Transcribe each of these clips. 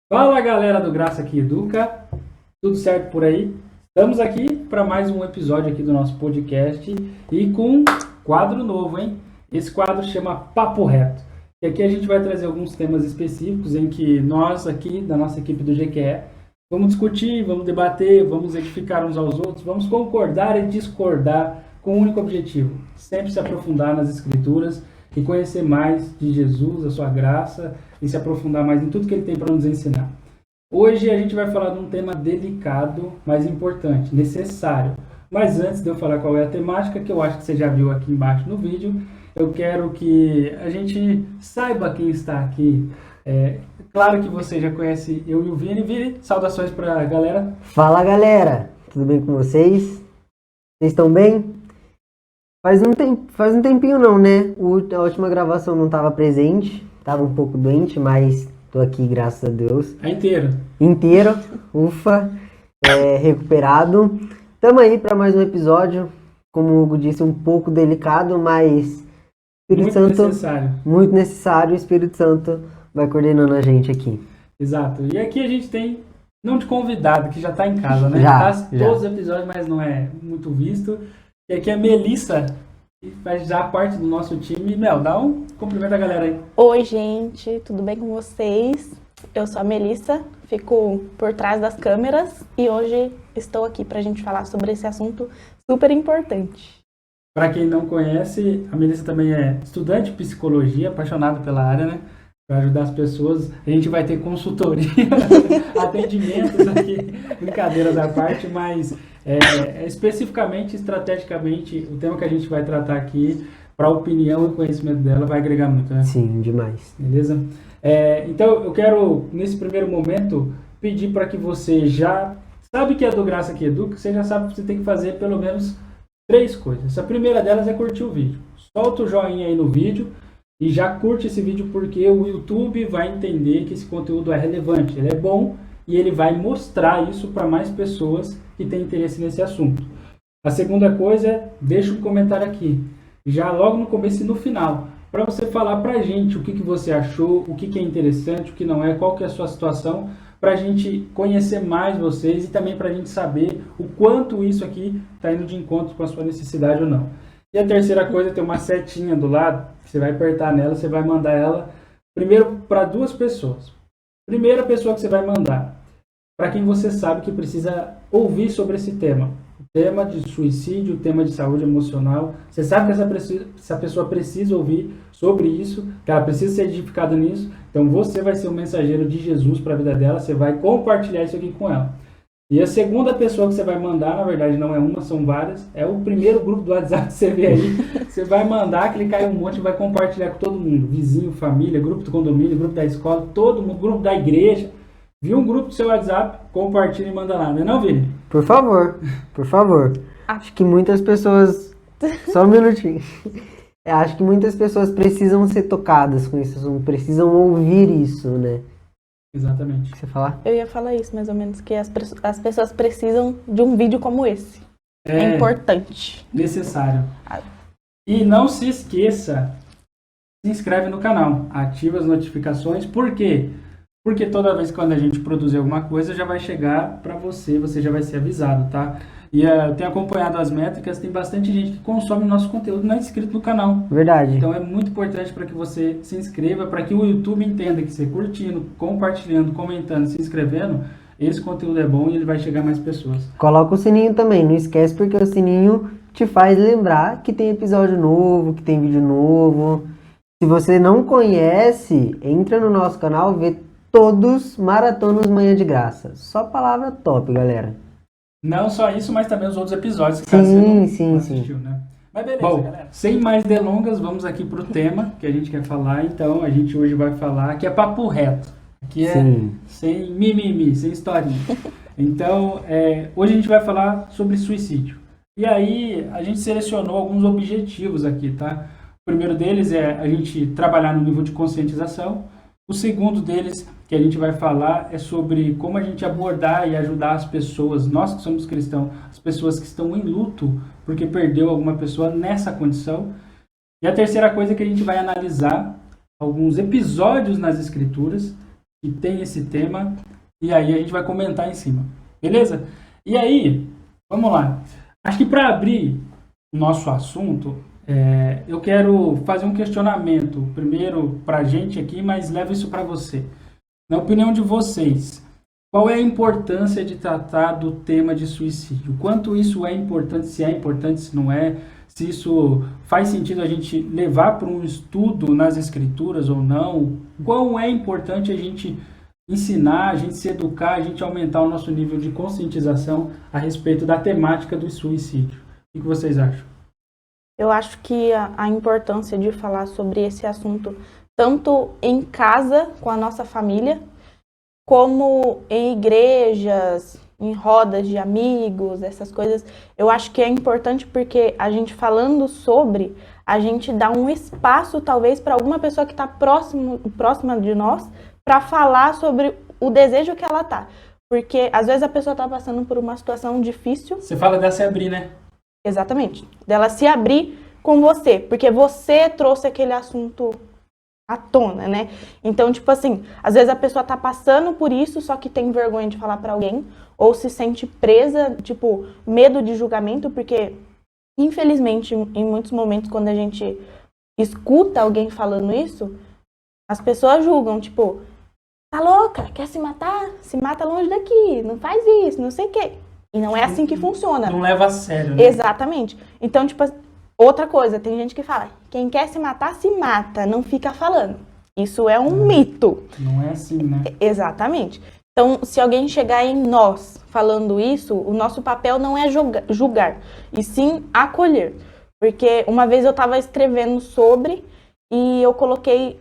Fala galera do Graça que Educa, tudo certo por aí? Estamos aqui para mais um episódio aqui do nosso podcast e com um quadro novo, hein? Esse quadro chama Papo Reto. E aqui a gente vai trazer alguns temas específicos em que nós aqui da nossa equipe do GQE vamos discutir, vamos debater, vamos edificar uns aos outros, vamos concordar e discordar com um único objetivo, sempre se aprofundar nas Escrituras e conhecer mais de Jesus, a sua graça e se aprofundar mais em tudo que ele tem para nos ensinar. Hoje a gente vai falar de um tema delicado, mas importante, necessário. Mas antes de eu falar qual é a temática, que eu acho que você já viu aqui embaixo no vídeo, eu quero que a gente saiba quem está aqui. Claro que você já conhece eu e o Vini. Vini, saudações para a galera. Fala galera, tudo bem com vocês? Vocês estão bem? Faz um tempinho não, né? A última gravação não estava presente, estava um pouco doente, mas tô aqui, graças a Deus. É inteiro. Inteiro, ufa, recuperado. Tamo aí para mais um episódio, como o Hugo disse, um pouco delicado, mas muito necessário. O Espírito Santo vai coordenando a gente aqui. Exato. E aqui a gente tem, não de convidado, que já tá em casa, né? Já. Todos os episódios, mas não é muito visto. E aqui é a Melissa, que faz já parte do nosso time. Mel, dá um cumprimento à galera aí. Oi, gente, tudo bem com vocês? Eu sou a Melissa, fico por trás das câmeras e hoje estou aqui para a gente falar sobre esse assunto super importante. Para quem não conhece, a Melissa também é estudante de psicologia, apaixonada pela área, né? Para ajudar as pessoas. A gente vai ter consultoria, atendimentos aqui, brincadeiras à parte, mas especificamente, estrategicamente, o tema que a gente vai tratar aqui, para a opinião e conhecimento dela, vai agregar muito, né? Sim, demais. Beleza? Então, eu quero, nesse primeiro momento, pedir para que você já sabe que é do Graça que Educa, você já sabe que você tem que fazer pelo menos 3 coisas. A primeira delas é curtir o vídeo. Solta o joinha aí no vídeo e já curte esse vídeo porque o YouTube vai entender que esse conteúdo é relevante, ele é bom e ele vai mostrar isso para mais pessoas que têm interesse nesse assunto. A segunda coisa é, deixa um comentário aqui, já logo no começo e no final, para você falar para a gente o que você achou, o que é interessante, o que não é, qual que é a sua situação, para a gente conhecer mais vocês e também para a gente saber o quanto isso aqui está indo de encontro com a sua necessidade ou não. E a terceira coisa, tem uma setinha do lado, você vai apertar nela, você vai mandar ela primeiro para 2 pessoas. Primeira pessoa que você vai mandar, para quem você sabe que precisa ouvir sobre esse tema. O tema de suicídio, o tema de saúde emocional. Você sabe que essa pessoa precisa ouvir sobre isso, que ela precisa ser edificada nisso. Então você vai ser o mensageiro de Jesus para a vida dela, você vai compartilhar isso aqui com ela. E a segunda pessoa que você vai mandar, na verdade não é uma, são várias, é o primeiro grupo do WhatsApp que você vê aí. Você vai mandar, clicar em um monte e vai compartilhar com todo mundo. Vizinho, família, grupo do condomínio, grupo da escola, todo mundo, grupo da igreja. Viu um grupo do seu WhatsApp, compartilha e manda lá, não é não, Vini? Por favor, por favor. Acho que muitas pessoas... Só um minutinho. Acho que muitas pessoas precisam ser tocadas com esse assunto, precisam ouvir isso, né? Exatamente. O que você falar? Eu ia falar isso, mais ou menos, que as pessoas precisam de um vídeo como esse. É importante. Necessário. E não se esqueça, se inscreve no canal, ativa as notificações, por quê? Porque toda vez que quando a gente produzir alguma coisa, já vai chegar para você já vai ser avisado, tá? E eu tenho acompanhado as métricas, tem bastante gente que consome o nosso conteúdo e não é inscrito no canal. Verdade. Então é muito importante para que você se inscreva, para que o YouTube entenda que você curtindo, compartilhando, comentando, se inscrevendo, esse conteúdo é bom e ele vai chegar a mais pessoas. Coloca o sininho também, não esquece porque o sininho te faz lembrar que tem episódio novo, que tem vídeo novo. Se você não conhece, entra no nosso canal, vê todos Maratonas Manhã de Graça. Só palavra top, galera. Não só isso, mas também os outros episódios que sim, não assistiu, né? Mas beleza, bom, galera. Sem mais delongas, vamos aqui pro tema que a gente quer falar. Então, a gente hoje vai falar que é papo reto. Que é sem mimimi, sem historinha. Então, hoje a gente vai falar sobre suicídio. E aí, a gente selecionou alguns objetivos aqui, tá? O primeiro deles é a gente trabalhar no nível de conscientização. O segundo deles, que a gente vai falar, é sobre como a gente abordar e ajudar as pessoas, nós que somos cristãos, as pessoas que estão em luto porque perdeu alguma pessoa nessa condição. E a terceira coisa é que a gente vai analisar alguns episódios nas Escrituras que tem esse tema e aí a gente vai comentar em cima, beleza? E aí, vamos lá. Acho que para abrir o nosso assunto, eu quero fazer um questionamento, primeiro para a gente aqui, mas levo isso para você. Na opinião de vocês, qual é a importância de tratar do tema de suicídio? Quanto isso é importante, se não é, se isso faz sentido a gente levar para um estudo nas escrituras ou não? Quão é importante a gente ensinar, a gente se educar, a gente aumentar o nosso nível de conscientização a respeito da temática do suicídio? O que vocês acham? Eu acho que a importância de falar sobre esse assunto, tanto em casa, com a nossa família, como em igrejas, em rodas de amigos, essas coisas, eu acho que é importante porque a gente falando sobre, a gente dá um espaço, talvez, para alguma pessoa que está próxima de nós, para falar sobre o desejo que ela tá. Porque, às vezes, a pessoa está passando por uma situação difícil. Você fala dessa abrir, né? Exatamente. Dela se abrir com você, porque você trouxe aquele assunto à tona, né? Então, tipo assim, às vezes a pessoa tá passando por isso, só que tem vergonha de falar pra alguém, ou se sente presa, tipo, medo de julgamento, porque, infelizmente, em muitos momentos, quando a gente escuta alguém falando isso, as pessoas julgam, tipo, tá louca, quer se matar? Se mata longe daqui, não faz isso, não sei o quê. E não é assim que funciona. Não leva a sério, né? Exatamente. Então, tipo, outra coisa, tem gente que fala, quem quer se matar, se mata, não fica falando. Isso é um mito. Não é assim, né? Exatamente. Então, se alguém chegar em nós falando isso, o nosso papel não é julgar, e sim acolher. Porque uma vez eu estava escrevendo sobre e eu coloquei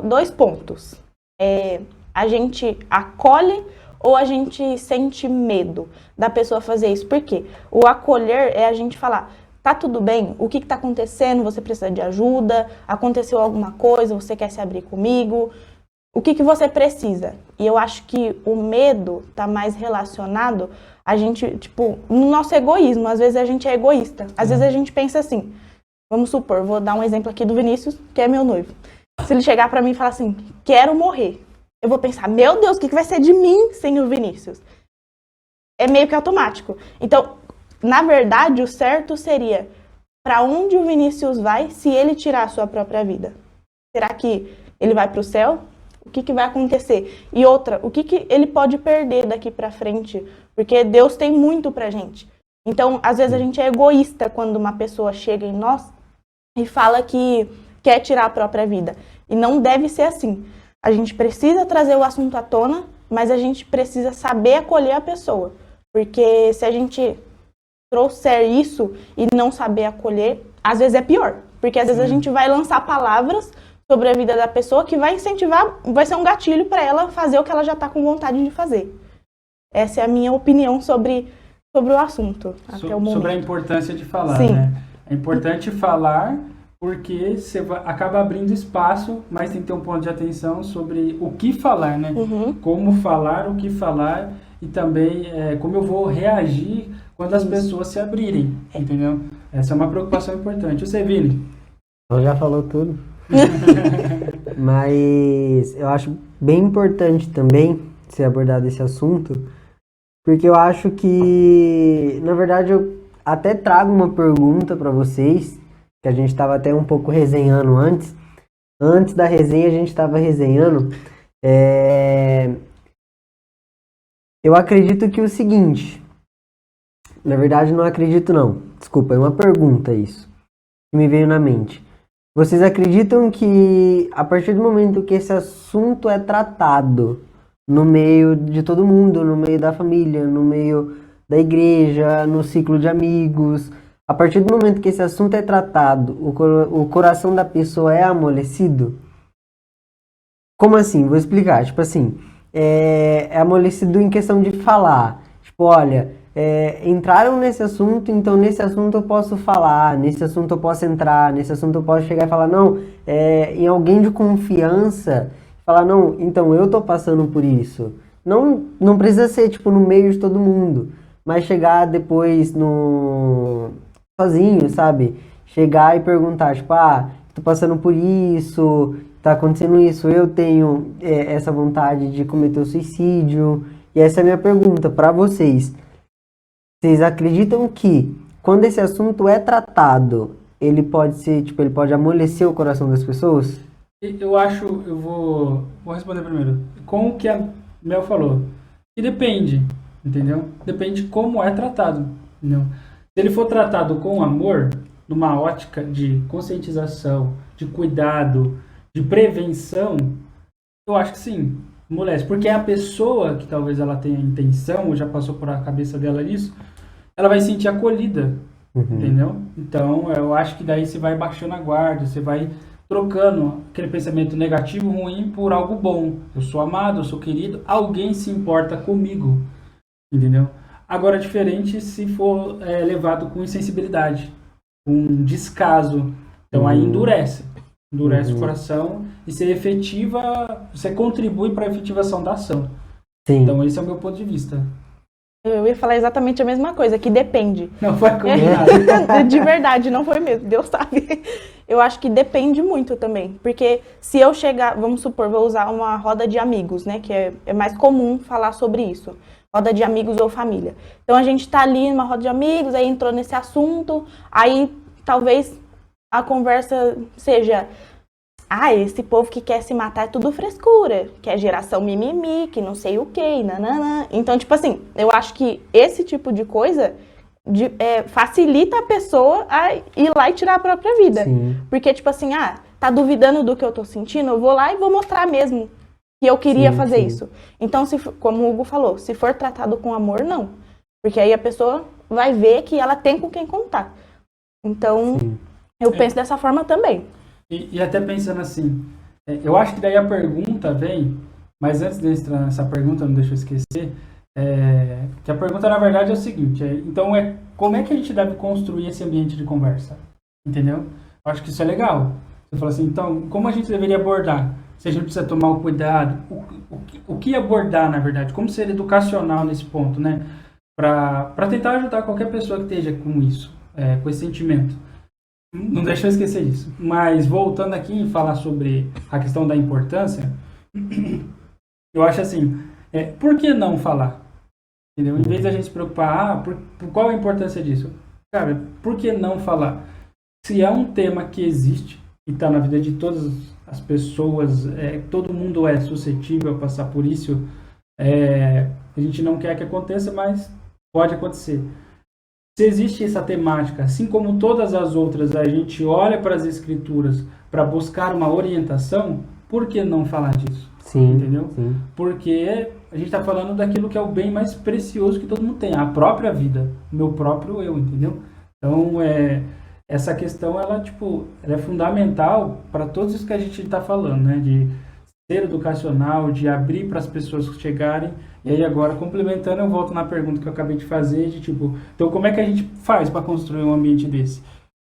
dois pontos. A gente acolhe ou a gente sente medo da pessoa fazer isso? Por quê? O acolher é a gente falar, tá tudo bem? O que está acontecendo? Você precisa de ajuda? Aconteceu alguma coisa? Você quer se abrir comigo? O que você precisa? E eu acho que o medo tá mais relacionado a gente, tipo, no nosso egoísmo. Às vezes a gente é egoísta. Às vezes a gente pensa assim, vamos supor, vou dar um exemplo aqui do Vinícius, que é meu noivo. Se ele chegar pra mim e falar assim, quero morrer. Eu vou pensar, meu Deus, o que vai ser de mim sem o Vinícius? É meio que automático. Então, na verdade, o certo seria, para onde o Vinícius vai se ele tirar a sua própria vida? Será que ele vai para o céu? O que vai acontecer? E outra, o que ele pode perder daqui para frente? Porque Deus tem muito pra gente. Então, às vezes a gente é egoísta quando uma pessoa chega em nós e fala que quer tirar a própria vida. E não deve ser assim. A gente precisa trazer o assunto à tona, mas a gente precisa saber acolher a pessoa. Porque se a gente trouxer isso e não saber acolher, às vezes é pior. Porque às vezes a gente vai lançar palavras sobre a vida da pessoa que vai incentivar, vai ser um gatilho para ela fazer o que ela já está com vontade de fazer. Essa é a minha opinião sobre o assunto, até o momento. Sobre a importância de falar, Sim. né? É importante falar porque você acaba abrindo espaço, mas tem que ter um ponto de atenção sobre o que falar, né? Uhum. Como falar, o que falar e também como eu vou reagir quando as pessoas se abrirem, entendeu? Essa é uma preocupação importante. Você, Vini? Então já falou tudo. Mas eu acho bem importante também ser abordado esse assunto, porque eu acho que, na verdade, eu até trago uma pergunta para vocês, que a gente estava até um pouco resenhando antes. Antes da resenha, a gente estava resenhando. Eu acredito que o seguinte... Na verdade, não acredito não. Desculpa, é uma pergunta isso que me veio na mente. Vocês acreditam que a partir do momento que esse assunto é tratado no meio de todo mundo, no meio da família, no meio da igreja, no ciclo de amigos, a partir do momento que esse assunto é tratado, o coração da pessoa é amolecido? Como assim? Vou explicar. Tipo assim, é amolecido em questão de falar. Tipo, olha... entraram nesse assunto, então nesse assunto eu posso falar, nesse assunto eu posso entrar, nesse assunto eu posso chegar e falar, não, em alguém de confiança, falar, não, então eu tô passando por isso. Não precisa ser, tipo, no meio de todo mundo, mas chegar depois sozinho, sabe? Chegar e perguntar, tipo, tô passando por isso, tá acontecendo isso, eu tenho essa vontade de cometer o suicídio. E essa é a minha pergunta para vocês. Vocês acreditam que quando esse assunto é tratado, ele pode ser, tipo, ele pode amolecer o coração das pessoas? Eu acho, eu vou responder primeiro. Com o que a Mel falou. E depende, entendeu? Depende como é tratado, entendeu? Se ele for tratado com amor, numa ótica de conscientização, de cuidado, de prevenção, eu acho que sim, amolece. Porque a pessoa que talvez ela tenha intenção, ou já passou por a cabeça dela isso, ela vai se sentir acolhida, entendeu? Então, eu acho que daí você vai baixando a guarda, você vai trocando aquele pensamento negativo, ruim, por algo bom. Eu sou amado, eu sou querido, alguém se importa comigo, entendeu? Agora, é diferente se for levado com insensibilidade, com descaso. Então, aí endurece o coração e você efetiva, você contribui para a efetivação da ação. Sim. Então, esse é o meu ponto de vista. Eu ia falar exatamente a mesma coisa, que depende. Não foi combinado. De verdade, não foi mesmo, Deus sabe. Eu acho que depende muito também, porque se eu chegar, vamos supor, vou usar uma roda de amigos, né, que é mais comum falar sobre isso, roda de amigos ou família. Então a gente tá ali numa roda de amigos, aí entrou nesse assunto, aí talvez a conversa seja: esse povo que quer se matar é tudo frescura, que é geração mimimi, que não sei o que, nananã. Então, tipo assim, eu acho que esse tipo de coisa facilita a pessoa a ir lá e tirar a própria vida. Sim. Porque, tipo assim, tá duvidando do que eu tô sentindo, eu vou lá e vou mostrar mesmo que eu queria fazer isso. Então, como o Hugo falou, se for tratado com amor, não. Porque aí a pessoa vai ver que ela tem com quem contar. Então, eu penso dessa forma também. E até pensando assim, eu acho que daí a pergunta vem, mas antes de entrar nessa pergunta, não deixa eu esquecer, que a pergunta na verdade é o seguinte, então como é que a gente deve construir esse ambiente de conversa? Entendeu? Eu acho que isso é legal. Você fala assim, então, como a gente deveria abordar? Se a gente precisa tomar o cuidado, o que abordar, na verdade? Como ser educacional nesse ponto, né? Para tentar ajudar qualquer pessoa que esteja com isso, com esse sentimento. Não deixa eu esquecer disso. Mas voltando aqui e falar sobre a questão da importância, eu acho assim, por que não falar? Entendeu? Em vez da gente se preocupar, por qual a importância disso? Cara, por que não falar? Se é um tema que existe e está na vida de todas as pessoas, todo mundo é suscetível a passar por isso, a gente não quer que aconteça, mas pode acontecer. Se existe essa temática, assim como todas as outras, a gente olha para as escrituras para buscar uma orientação, por que não falar disso? Sim, entendeu? Sim. Porque a gente está falando daquilo que é o bem mais precioso que todo mundo tem, a própria vida, o meu próprio eu, entendeu? Então, essa questão, ela é fundamental para todos isso que a gente está falando, né? De ser educacional, de abrir para as pessoas chegarem. E aí agora, complementando, eu volto na pergunta que eu acabei de fazer, então como é que a gente faz para construir um ambiente desse?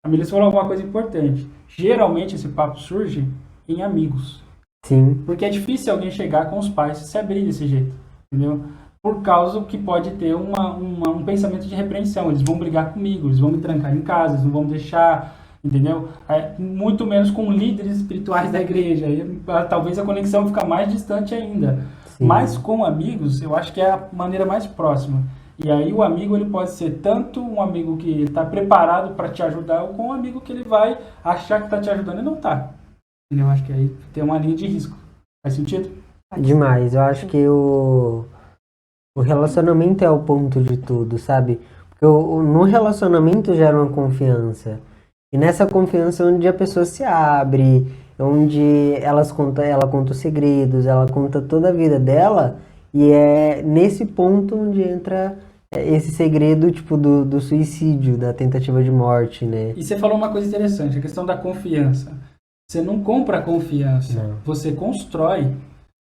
A Melissa falou alguma coisa importante. Geralmente esse papo surge em amigos. Sim. Porque é difícil alguém chegar com os pais e se abrir desse jeito, entendeu? Por causa que pode ter um pensamento de repreensão. Eles vão brigar comigo, eles vão me trancar em casa, eles não vão deixar, entendeu? Muito menos com líderes espirituais da igreja. Aí, talvez a conexão fica mais distante ainda. Sim. Mas com amigos, eu acho que é a maneira mais próxima. E aí o amigo, ele pode ser tanto um amigo que está preparado para te ajudar, ou com um amigo que ele vai achar que está te ajudando e não está. Eu acho que aí tem uma linha de risco. Faz sentido? Demais. Eu acho que o relacionamento é o ponto de tudo, sabe? Porque no relacionamento gera uma confiança. E nessa confiança é onde a pessoa se abre, onde ela conta os segredos, ela conta toda a vida dela, e é nesse ponto onde entra esse segredo, do suicídio, da tentativa de morte, né? E você falou uma coisa interessante, a questão da confiança. Você não compra confiança, você constrói.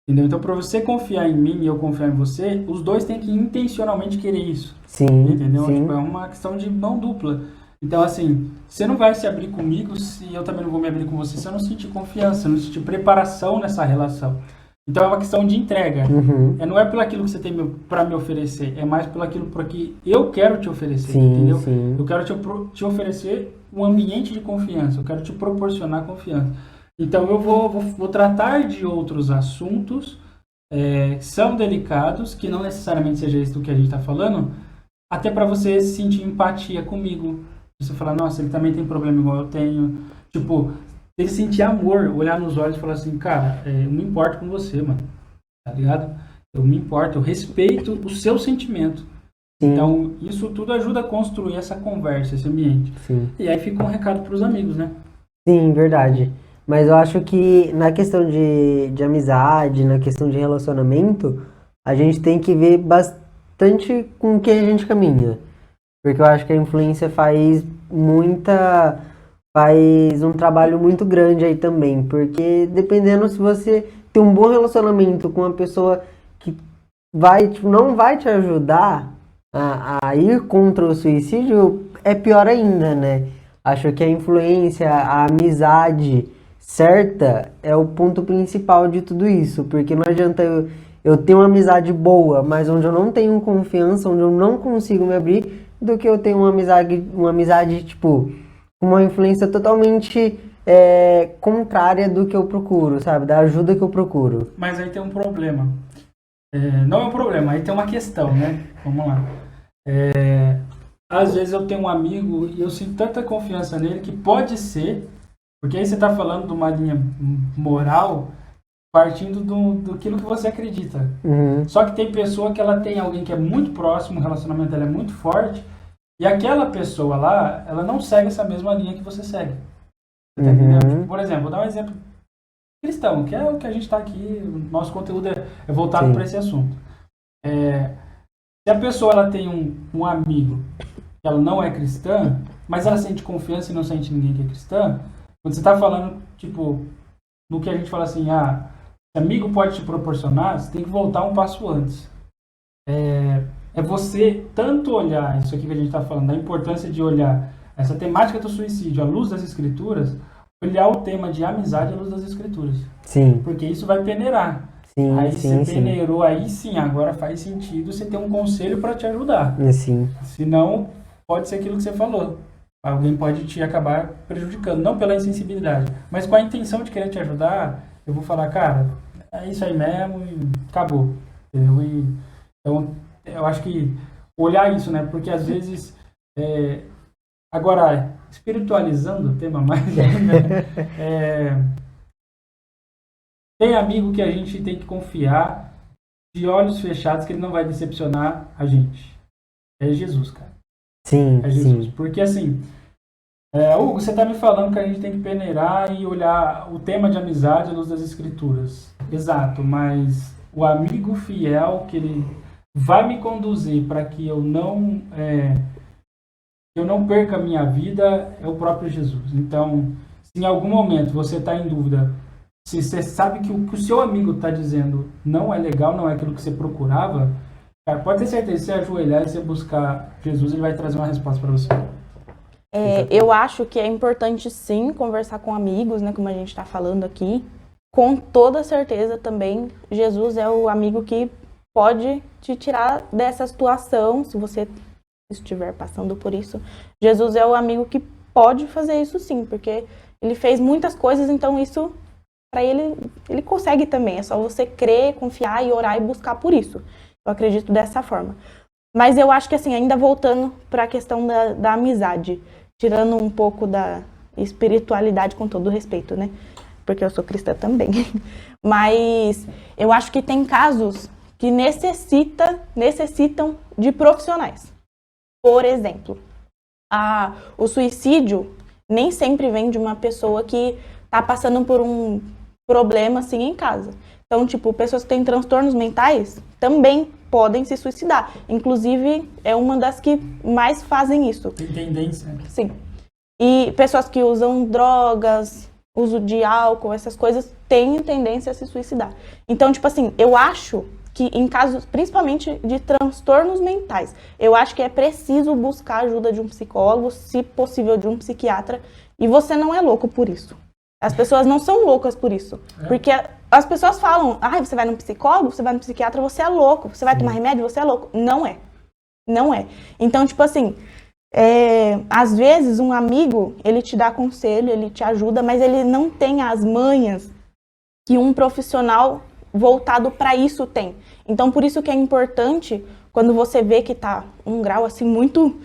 Entendeu? Então, para você confiar em mim e eu confiar em você, os dois têm que intencionalmente querer isso. Sim. Entendeu? Sim. É uma questão de mão dupla. Então, assim, você não vai se abrir comigo se eu também não vou me abrir com você, se eu não sentir confiança, se eu não sentir preparação nessa relação. Então é uma questão de entrega. Uhum. Não é pelo aquilo que você tem para me oferecer, é mais pelo aquilo para que eu quero te oferecer, Sim, entendeu? sim. Eu quero te oferecer um ambiente de confiança, eu quero te proporcionar confiança. Então eu vou tratar de outros assuntos que são delicados, que não necessariamente seja isso do que a gente está falando, até para você sentir empatia comigo. Você falar, nossa, ele também tem problema igual eu tenho. Tipo, ele sentir amor, olhar nos olhos e falar assim, cara, eu me importo com você, mano. Tá ligado? Eu me importo, eu respeito o seu sentimento. Sim. Então, isso tudo ajuda a construir essa conversa, esse ambiente. Sim. E aí fica um recado pros amigos, né? Sim, verdade. Mas eu acho que na questão de amizade, na questão de relacionamento, a gente tem que ver bastante com quem a gente caminha. Porque eu acho que a influência faz um trabalho muito grande aí também. Porque dependendo se você tem um bom relacionamento com uma pessoa que não vai te ajudar a ir contra o suicídio, é pior ainda, né? Acho que a influência, a amizade certa é o ponto principal de tudo isso, porque não adianta eu ter uma amizade boa, mas onde eu não tenho confiança, onde eu não consigo me abrir, do que eu ter uma amizade tipo, com uma influência totalmente contrária do que eu procuro, sabe? Da ajuda que eu procuro. Mas aí tem um problema. Não é um problema, aí tem uma questão, né? Vamos lá. Às vezes eu tenho um amigo e eu sinto tanta confiança nele que pode ser, porque aí você está falando de uma linha moral partindo do que você acredita. Uhum. Só que tem pessoa que ela tem alguém que é muito próximo, o relacionamento dela é muito forte, e aquela pessoa lá, ela não segue essa mesma linha que você segue. Tá entendendo? Tipo, por exemplo, vou dar um exemplo cristão, que é o que a gente está aqui, o nosso conteúdo é voltado para esse assunto. Se a pessoa ela tem um amigo que ela não é cristã, mas ela sente confiança e não sente ninguém que é cristã, quando você está falando, tipo, no que a gente fala assim, se amigo pode te proporcionar, você tem que voltar um passo antes. É você tanto olhar, isso aqui que a gente está falando, da importância de olhar essa temática do suicídio à luz das escrituras, olhar o tema de amizade à luz das escrituras. Sim. Porque isso vai peneirar. Sim, aí sim, você peneirou, aí sim, agora faz sentido você ter um conselho para te ajudar. Sim. Senão, pode ser aquilo que você falou. Alguém pode te acabar prejudicando, não pela insensibilidade, mas com a intenção de querer te ajudar, eu vou falar, cara, é isso aí mesmo e acabou. Entendeu? Então, eu acho que olhar isso, né? Porque às vezes, agora, espiritualizando o tema mais ainda, tem amigo que a gente tem que confiar de olhos fechados que ele não vai decepcionar a gente. É Jesus, cara. Sim, É Jesus. sim. Porque assim, Hugo, você está me falando que a gente tem que peneirar e olhar o tema de amizade à luz das escrituras. Exato, mas o amigo fiel que ele vai me conduzir para que eu não perca a minha vida é o próprio Jesus. Então, se em algum momento você está em dúvida, se você sabe que o que o seu amigo está dizendo não é legal, não é aquilo que você procurava, cara, pode ter certeza, se você ajoelhar e você buscar Jesus, ele vai trazer uma resposta para você. Eu acho que é importante sim conversar com amigos, né, como a gente está falando aqui. Com toda certeza também, Jesus é o amigo que pode te tirar dessa situação, se você estiver passando por isso. Jesus é o amigo que pode fazer isso sim, porque ele fez muitas coisas, então isso, para ele consegue também. É só você crer, confiar e orar e buscar por isso. Eu acredito dessa forma. Mas eu acho que assim, ainda voltando para a questão da amizade, tirando um pouco da espiritualidade, com todo respeito, né? Porque eu sou cristã também. Mas eu acho que tem casos que necessitam de profissionais. Por exemplo, o suicídio nem sempre vem de uma pessoa que está passando por um problema assim em casa. Então, tipo, pessoas que têm transtornos mentais também podem se suicidar. Inclusive, é uma das que mais fazem isso. Tem tendência. Sim. E pessoas que usam drogas, uso de álcool, essas coisas, têm tendência a se suicidar. Então, tipo assim, eu acho que em casos, principalmente de transtornos mentais, eu acho que é preciso buscar a ajuda de um psicólogo, se possível de um psiquiatra, e você não é louco por isso. As pessoas não são loucas por isso. Porque as pessoas falam, você vai no psicólogo, você vai no psiquiatra, você é louco. Você vai tomar remédio, você é louco. Não é. Não é. Então, tipo assim, às vezes um amigo, ele te dá conselho, ele te ajuda, mas ele não tem as manhas que um profissional voltado para isso tem. Então, por isso que é importante, quando você vê que tá um grau assim muito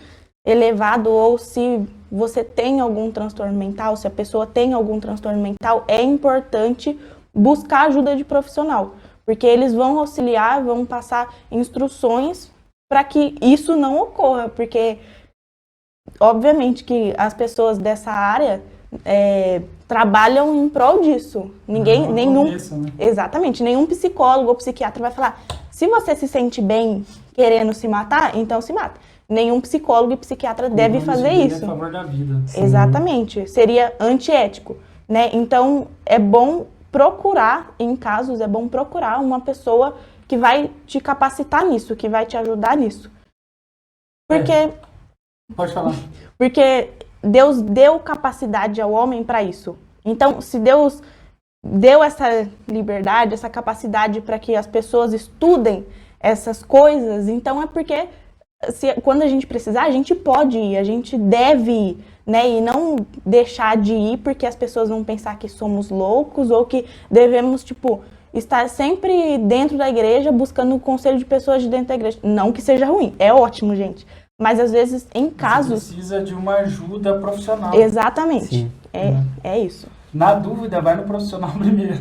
elevado, ou se você tem algum transtorno mental, se a pessoa tem algum transtorno mental, é importante buscar ajuda de profissional, porque eles vão auxiliar, vão passar instruções para que isso não ocorra, porque obviamente que as pessoas dessa área trabalham em prol disso. Exatamente, nenhum psicólogo ou psiquiatra vai falar, se você se sente bem querendo se matar, então se mata. Nenhum psicólogo e psiquiatra deve fazer isso. É a favor da vida. Exatamente, seria antiético, né? Então é bom procurar, em casos, é bom procurar uma pessoa que vai te capacitar nisso, que vai te ajudar nisso. Porque... Pode falar. Porque Deus deu capacidade ao homem para isso. Então, se Deus deu essa liberdade, essa capacidade para que as pessoas estudem essas coisas, então é porque quando a gente precisar, a gente pode ir, a gente deve ir, né? E não deixar de ir porque as pessoas vão pensar que somos loucos ou que devemos, estar sempre dentro da igreja buscando o conselho de pessoas de dentro da igreja. Não que seja ruim, é ótimo, gente. Mas às vezes, em casos... Você precisa de uma ajuda profissional. Exatamente. É isso. Na dúvida, vai no profissional primeiro.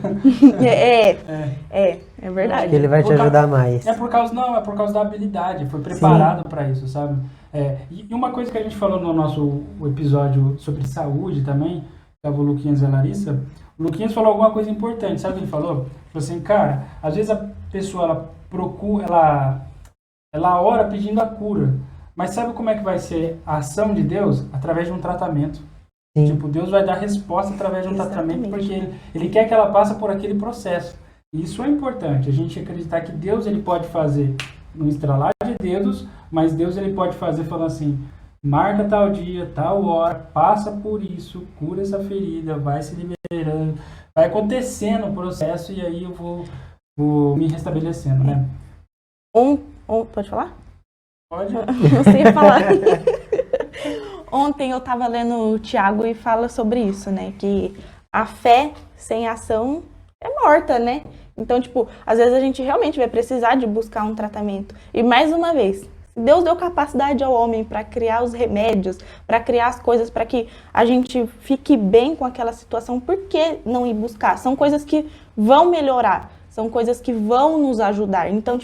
É verdade. Que ele vai te ajudar mais. É por causa da habilidade. Foi preparado para isso, sabe? E uma coisa que a gente falou no nosso episódio sobre saúde também, estava o Luquinhas e a Larissa, o Luquinhas falou alguma coisa importante, sabe o que ele falou? Ele falou assim, cara, às vezes a pessoa, ela procura, ela ora pedindo a cura, mas sabe como é que vai ser a ação de Deus? Através de um tratamento. Sim. Deus vai dar resposta através de um tratamento, porque ele quer que ela passe por aquele processo. E isso é importante, a gente acreditar que Deus ele pode fazer no estralar de dedos, mas Deus ele pode fazer falando assim, marca tal dia, tal hora, passa por isso, cura essa ferida, vai se liberando, vai acontecendo o processo e aí eu vou me restabelecendo, né? Pode falar? Pode. Não sei falar. Ontem eu estava lendo o Tiago e fala sobre isso, né? Que a fé sem ação é morta, né? Então, às vezes a gente realmente vai precisar de buscar um tratamento. E mais uma vez, Deus deu capacidade ao homem para criar os remédios, para criar as coisas, para que a gente fique bem com aquela situação. Por que não ir buscar? São coisas que vão melhorar, são coisas que vão nos ajudar. Então,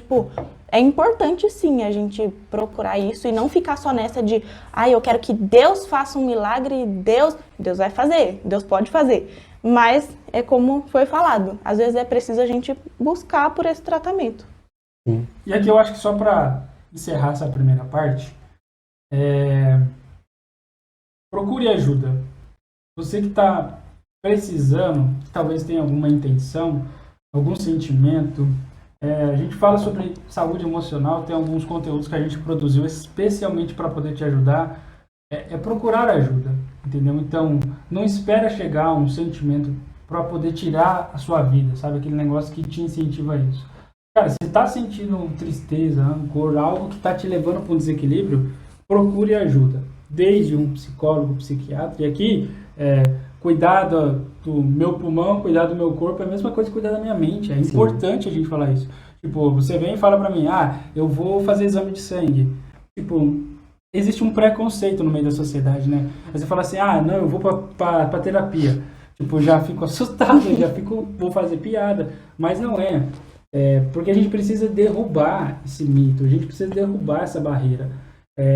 é importante sim a gente procurar isso e não ficar só nessa de eu quero que Deus faça um milagre, Deus vai fazer, Deus pode fazer. Mas é como foi falado, às vezes é preciso a gente buscar por esse tratamento. Sim. E aqui eu acho que só para encerrar essa primeira parte, procure ajuda. Você que está precisando, que talvez tenha alguma intenção, algum sentimento, a gente fala sobre saúde emocional, tem alguns conteúdos que a gente produziu especialmente para poder te ajudar, procurar ajuda, entendeu? Então, não espera chegar a um sentimento para poder tirar a sua vida, sabe? Aquele negócio que te incentiva a isso. Cara, se está sentindo tristeza, rancor, algo que está te levando para um desequilíbrio, procure ajuda. Desde um psicólogo, psiquiatra, e aqui, cuidar do meu pulmão, cuidar do meu corpo, é a mesma coisa que cuidar da minha mente. É importante a gente falar isso. Você vem e fala pra mim, eu vou fazer exame de sangue. Existe um preconceito no meio da sociedade, né? Aí você fala assim, não, eu vou pra terapia. Já fico assustado, vou fazer piada. Mas não é. Porque a gente precisa derrubar esse mito, a gente precisa derrubar essa barreira,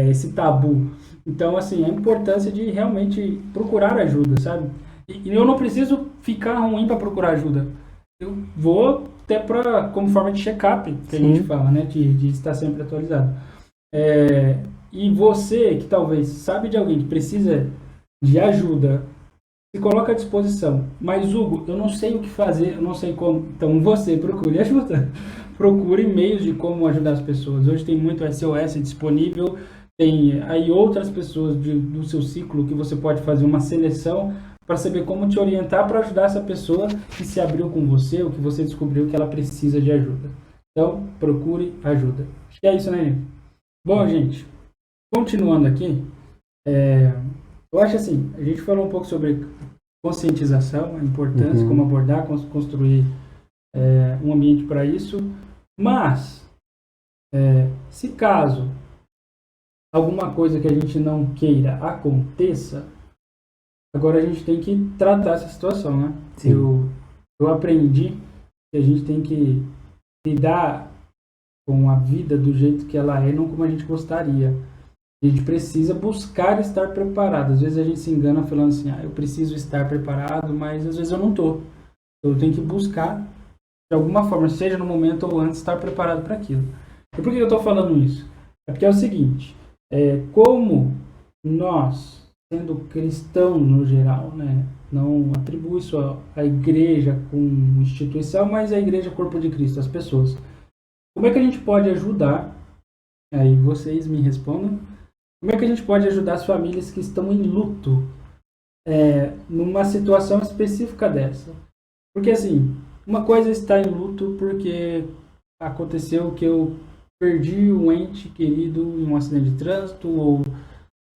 esse tabu. Então, assim, a importância de realmente procurar ajuda, sabe? E eu não preciso ficar ruim para procurar ajuda. Eu vou até como forma de check-up, que a gente fala, né? De estar sempre atualizado. E você, que talvez sabe de alguém que precisa de ajuda, se coloca à disposição. Mas, Hugo, eu não sei o que fazer, eu não sei como. Então, você procure ajuda. Procure meios de como ajudar as pessoas. Hoje tem muito SOS disponível. Tem aí outras pessoas do seu ciclo que você pode fazer uma seleção para saber como te orientar para ajudar essa pessoa que se abriu com você ou que você descobriu que ela precisa de ajuda. Então, procure ajuda. Acho que é isso, né, Nico? Bom, gente, continuando aqui, eu acho assim, a gente falou um pouco sobre conscientização, a importância, como abordar, construir um ambiente para isso, mas se caso alguma coisa que a gente não queira aconteça, agora a gente tem que tratar essa situação, né? Eu aprendi que a gente tem que lidar com a vida do jeito que ela é, não como a gente gostaria. A gente precisa buscar estar preparado. Às vezes a gente se engana falando assim, eu preciso estar preparado, mas às vezes eu não estou. Eu tenho que buscar, de alguma forma, seja no momento ou antes, estar preparado para aquilo. E por que eu estou falando isso? É porque é o seguinte, como nós, sendo cristãos no geral, né, não atribui isso à igreja como instituição, mas à igreja corpo de Cristo, as pessoas. Como é que a gente pode ajudar? Aí vocês me respondam. Como é que a gente pode ajudar as famílias que estão em luto numa situação específica dessa? Porque assim, uma coisa é estar em luto porque aconteceu que eu perdi um ente querido em um acidente de trânsito ou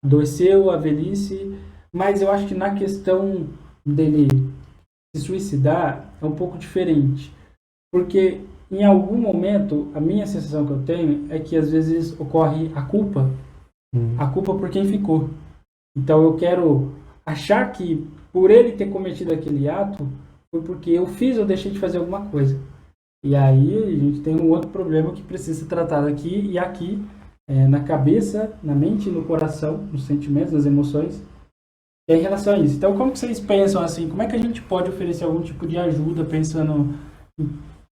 adoeceu a velhice, mas eu acho que na questão dele se suicidar é um pouco diferente, porque em algum momento a minha sensação que eu tenho é que às vezes ocorre a culpa por quem ficou. Então eu quero achar que por ele ter cometido aquele ato foi porque eu fiz ou deixei de fazer alguma coisa. E aí a gente tem um outro problema que precisa ser tratado aqui e aqui, na cabeça, na mente, no coração, nos sentimentos, nas emoções, em relação a isso. Então, como que vocês pensam assim? Como é que a gente pode oferecer algum tipo de ajuda, pensando em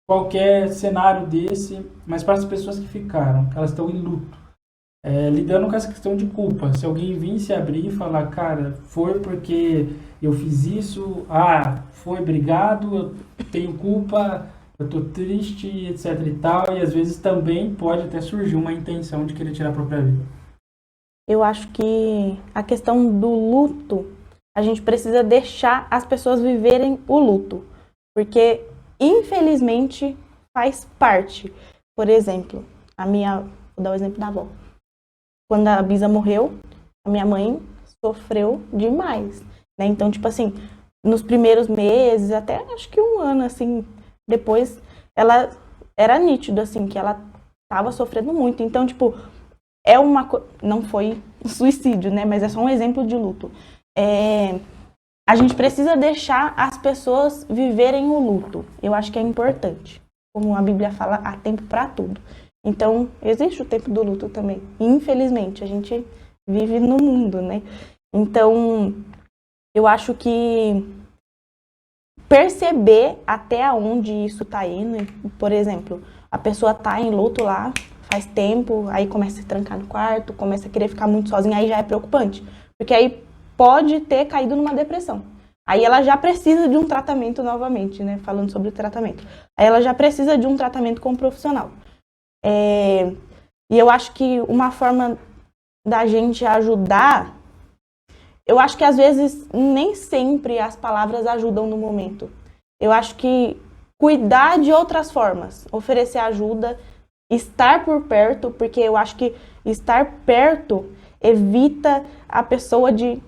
qualquer cenário desse, mas para as pessoas que ficaram, que elas estão em luto, lidando com essa questão de culpa? Se alguém vir se abrir e falar, cara, foi porque eu fiz isso, foi, obrigado, eu tenho culpa, eu tô triste, etc e tal, e às vezes também pode até surgir uma intenção de querer tirar a própria vida. Eu acho que a questão do luto, a gente precisa deixar as pessoas viverem o luto, porque infelizmente faz parte. Por exemplo, vou dar o exemplo da avó. Quando a Bisa morreu, a minha mãe sofreu demais, né? Então, tipo assim, nos primeiros meses, até acho que um ano, assim, depois, ela era nítido, assim, que ela tava sofrendo muito. Então, tipo, não foi suicídio, né? Mas é só um exemplo de luto. A gente precisa deixar as pessoas viverem o luto. Eu acho que é importante. Como a Bíblia fala, há tempo para tudo. Então, existe o tempo do luto também. Infelizmente, a gente vive no mundo, né? Então, eu acho que perceber até onde isso tá indo. Por exemplo, a pessoa tá em luto lá, faz tempo, aí começa a se trancar no quarto, começa a querer ficar muito sozinha, aí já é preocupante. Porque aí pode ter caído numa depressão. Aí ela já precisa de um tratamento novamente, né? Falando sobre o tratamento. Aí ela já precisa de um tratamento com um profissional. E eu acho que uma forma da gente ajudar, eu acho que às vezes nem sempre as palavras ajudam no momento. Eu acho que cuidar de outras formas, oferecer ajuda, estar por perto, porque eu acho que estar perto evita a pessoa de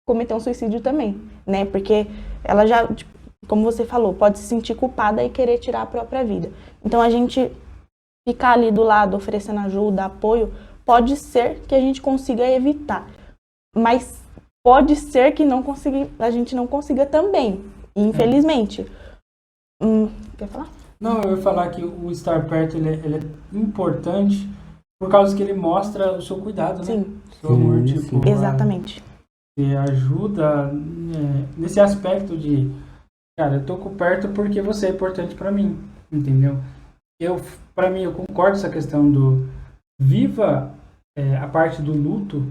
cometer um suicídio também, né? Porque ela já, como você falou, pode se sentir culpada e querer tirar a própria vida. Então a gente ficar ali do lado, oferecendo ajuda, apoio, pode ser que a gente consiga evitar. Mas pode ser que a gente não consiga também, infelizmente. Quer falar? Não, eu ia falar que o estar perto ele é importante por causa que ele mostra o seu cuidado, né? Sim. O seu amor, tipo, exatamente. Que ajuda nesse aspecto de, cara, eu tô perto porque você é importante pra mim, entendeu? Pra mim, eu concordo com essa questão do viva a parte do luto,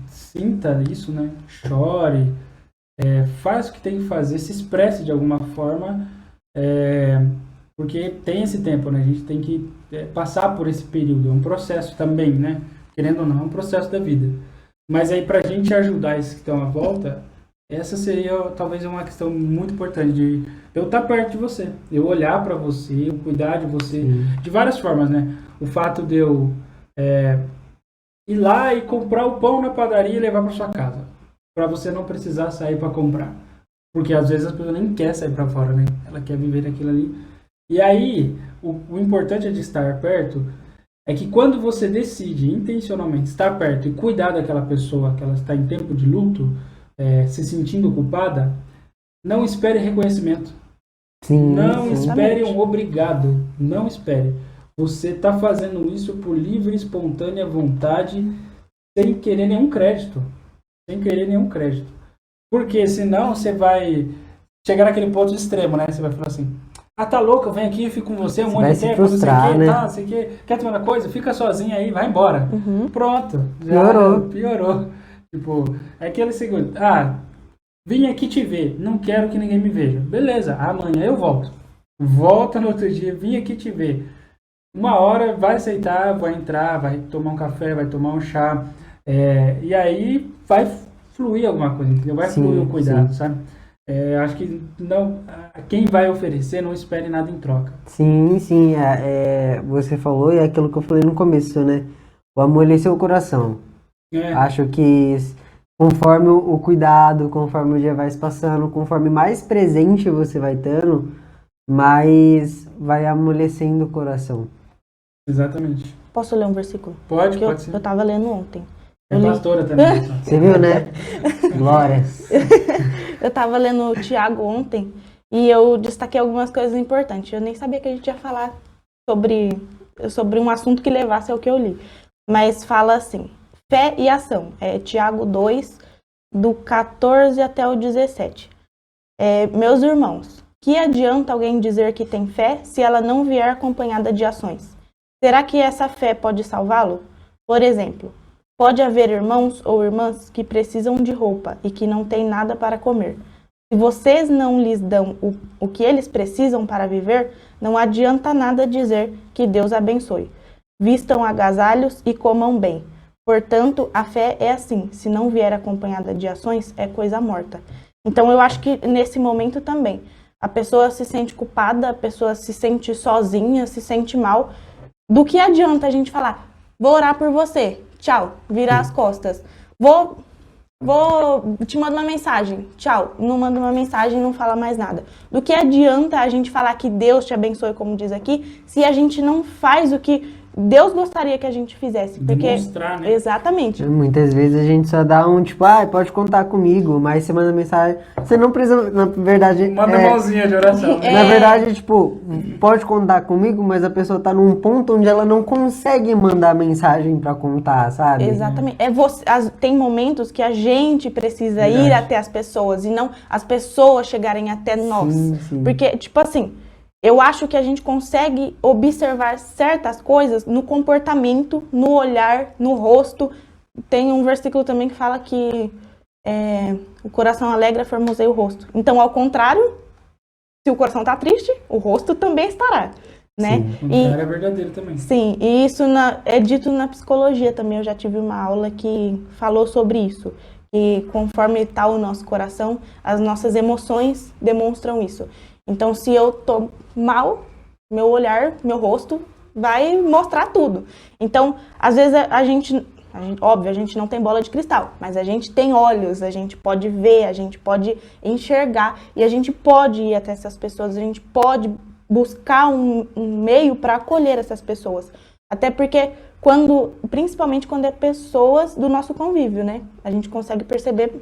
sinta isso, né? Chore, faz o que tem que fazer, se expresse de alguma forma, porque tem esse tempo, né? A gente tem que passar por esse período, é um processo também, né? Querendo ou não, é um processo da vida. Mas aí pra gente ajudar esses que estão à volta, essa seria talvez uma questão muito importante de eu estar perto de você, eu olhar para você, eu cuidar de você, de várias formas, né? O fato de eu ir lá e comprar o pão na padaria e levar para sua casa, para você não precisar sair para comprar, porque às vezes a pessoa nem quer sair para fora, né? Ela quer viver aquilo ali. E aí, o importante de estar perto é que quando você decide intencionalmente estar perto e cuidar daquela pessoa que ela está em tempo de luto, se sentindo culpada, não espere reconhecimento. Sim, Não sim. espere um obrigado. Não espere. Você está fazendo isso por livre, espontânea vontade, sem querer nenhum crédito. Sem querer nenhum crédito. Porque senão você vai chegar naquele ponto extremo, né? Você vai falar assim, tá louco, eu venho aqui, eu fico com você um monte vai de se tempo, não sei o frustrar, quê, né? tá, não sei o quê. Quer tomar uma coisa? Fica sozinha aí, vai embora. Pronto. Piorou. Tipo, é aquele segundo. Vim aqui te ver, não quero que ninguém me veja. Beleza, amanhã eu volto. Volta no outro dia, vim aqui te ver. Uma hora vai aceitar, vai entrar, vai tomar um café, vai tomar um chá. E aí vai fluir alguma coisa, entendeu? Vai fluir o cuidado, sabe? Acho que não, quem vai oferecer não espere nada em troca. Sim, sim. Você falou, e é aquilo que eu falei no começo, né? O amolecer o coração. Acho que conforme o cuidado, conforme o dia vai se passando, conforme mais presente você vai estando, mais vai amolecendo o coração. Exatamente. Posso ler um versículo? Pode Que sim. eu tava lendo ontem. É pastora também. Você viu, né? Glórias. Eu tava lendo o Tiago ontem e eu destaquei algumas coisas importantes. Eu nem sabia que a gente ia falar sobre um assunto que levasse ao que eu li. Mas fala assim, fé e ação. Tiago 2, do 14 até o 17. Meus irmãos, que adianta alguém dizer que tem fé se ela não vier acompanhada de ações? Será que essa fé pode salvá-lo? Por exemplo, pode haver irmãos ou irmãs que precisam de roupa e que não têm nada para comer. Se vocês não lhes dão o que eles precisam para viver, não adianta nada dizer que Deus abençoe. Vistam agasalhos e comam bem. Portanto, a fé é assim, se não vier acompanhada de ações, é coisa morta. Então, eu acho que nesse momento também, a pessoa se sente culpada, a pessoa se sente sozinha, se sente mal. Do que adianta a gente falar, vou orar por você, tchau, virar as costas. Vou te mandar uma mensagem, tchau, não manda uma mensagem, não fala mais nada. Do que adianta a gente falar que Deus te abençoe, como diz aqui, se a gente não faz o que Deus gostaria que a gente fizesse? Porque, demonstrar, né? Exatamente. Muitas vezes a gente só dá um tipo, pode contar comigo, mas você manda mensagem, você não precisa, na verdade... Manda mãozinha de oração. Na verdade, tipo, pode contar comigo, mas a pessoa tá num ponto onde ela não consegue mandar mensagem pra contar, sabe? Exatamente. Tem momentos que a gente precisa Verdade. ir até as pessoas e não as pessoas chegarem até nós. Sim. Porque, tipo assim, eu acho que a gente consegue observar certas coisas no comportamento, no olhar, no rosto. Tem um versículo também que fala que o coração alegre formoseia o rosto. Então, ao contrário, se o coração está triste, o rosto também estará. Né? O contrário é verdadeiro também. Sim, e isso é dito na psicologia também. Eu já tive uma aula que falou sobre isso. Que conforme está o nosso coração, as nossas emoções demonstram isso. Então, se eu tô mal, meu olhar, meu rosto vai mostrar tudo. Então, às vezes óbvio, a gente não tem bola de cristal, mas a gente tem olhos, a gente pode ver, a gente pode enxergar e a gente pode ir até essas pessoas, a gente pode buscar um meio para acolher essas pessoas. Até porque, principalmente quando é pessoas do nosso convívio, né? A gente consegue perceber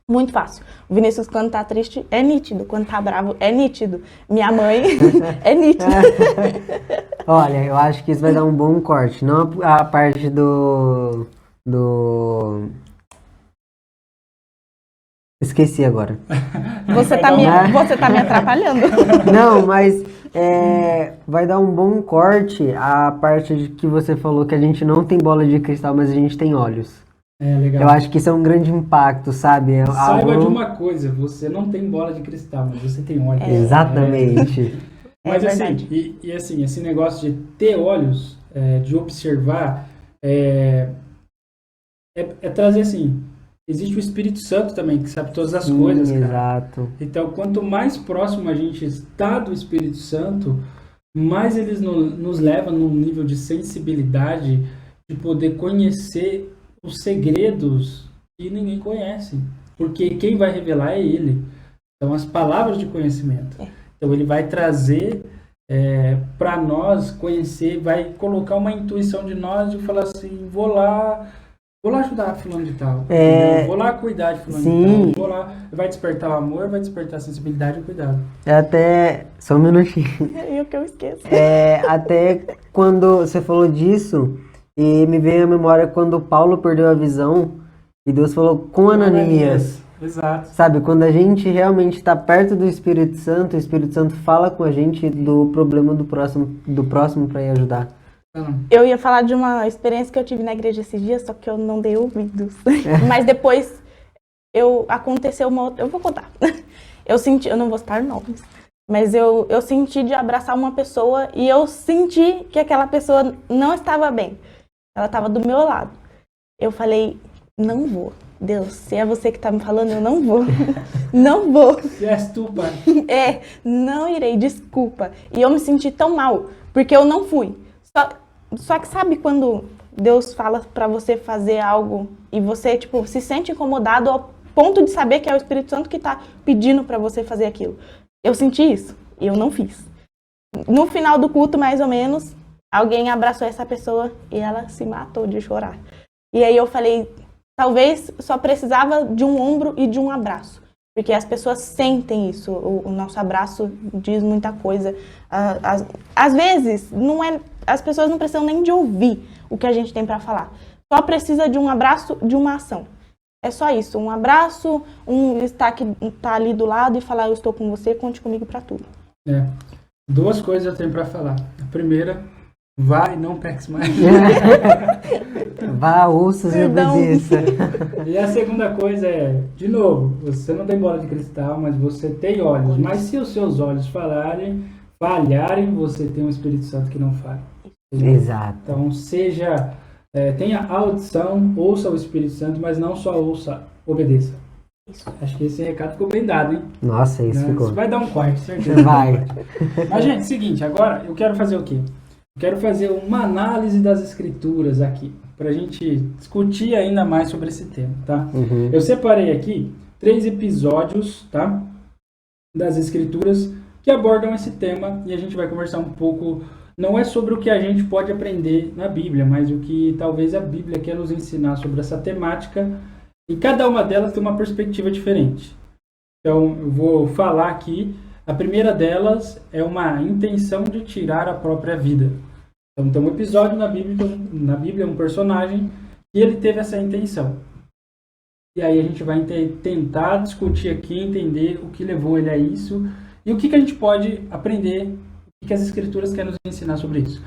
muito fácil. O Vinícius, quando tá triste, é nítido. Quando tá bravo, é nítido. Minha mãe, é nítido. Olha, eu acho que isso vai dar um bom corte. Não a parte do... Esqueci agora. Você tá me atrapalhando. Não, mas vai dar um bom corte a parte de que você falou que a gente não tem bola de cristal, mas a gente tem olhos. Legal. Eu acho que isso é um grande impacto, sabe? Saiba de uma coisa, você não tem bola de cristal, mas você tem olhos. Exatamente. Mas verdade. assim, assim, esse negócio de ter olhos, de observar, é trazer assim, existe o Espírito Santo também, que sabe todas as coisas, cara. Exato. Então, quanto mais próximo a gente está do Espírito Santo, mais eles nos leva num nível de sensibilidade de poder conhecer os segredos que ninguém conhece. Porque quem vai revelar é ele. Então, as palavras de conhecimento. Então, ele vai trazer para nós conhecer, vai colocar uma intuição de nós de falar assim, vou lá ajudar fulano de tal. Vou lá cuidar de fulano de tal. Vou lá, vai despertar o amor, vai despertar a sensibilidade e o cuidado. Só um minutinho. É o que eu esqueço. Até quando você falou disso, e me veio à memória quando Paulo perdeu a visão e Deus falou com Ananias. Exato. Sabe, quando a gente realmente está perto do Espírito Santo, o Espírito Santo fala com a gente do problema do próximo para ir ajudar. Eu ia falar de uma experiência que eu tive na igreja esses dias, só que eu não dei ouvidos. Mas depois aconteceu uma outra. Eu vou contar. Eu não vou citar nomes, mas eu senti de abraçar uma pessoa e eu senti que aquela pessoa não estava bem. Ela estava do meu lado. Eu falei, não vou. Deus, se é você que está me falando, eu não vou. Não vou. Se és tu, pai. Não irei, desculpa. E eu me senti tão mal, porque eu não fui. Só que sabe quando Deus fala pra você fazer algo e você, tipo, se sente incomodado ao ponto de saber que é o Espírito Santo que tá pedindo pra você fazer aquilo. Eu senti isso e eu não fiz. No final do culto, mais ou menos, alguém abraçou essa pessoa e ela se matou de chorar. E aí eu falei, talvez só precisava de um ombro e de um abraço. Porque as pessoas sentem isso, o nosso abraço diz muita coisa. Às vezes, as pessoas não precisam nem de ouvir o que a gente tem para falar. Só precisa de um abraço, de uma ação. É só isso, um abraço, estar ali do lado e falar, eu estou com você, conte comigo para tudo. Duas coisas eu tenho para falar. A primeira, vá e não peques mais. Vá, ouça e obedeça. E a segunda coisa é, de novo, você não tem bola de cristal, mas você tem olhos. Mas se os seus olhos falharem, você tem um Espírito Santo que não falha. Exato. Então, tenha audição, ouça o Espírito Santo, mas não só ouça, obedeça. Isso. Acho que esse recado ficou bem dado, hein? Nossa, isso ficou. Isso vai dar um corte, certeza. Vai. Mas, gente, seguinte, agora eu quero fazer o quê? Eu quero fazer uma análise das escrituras aqui, para a gente discutir ainda mais sobre esse tema, tá? Uhum. Eu separei aqui 3 episódios, tá? Das escrituras que abordam esse tema e a gente vai conversar um pouco, não é sobre o que a gente pode aprender na Bíblia, mas o que talvez a Bíblia quer nos ensinar sobre essa temática, e cada uma delas tem uma perspectiva diferente. Então, eu vou falar aqui, a primeira delas é uma intenção de tirar a própria vida. Então, tem um episódio na Bíblia, um personagem, e ele teve essa intenção. E aí a gente vai tentar discutir aqui, entender o que levou ele a isso, e o que a gente pode aprender, o que as escrituras querem nos ensinar sobre isso.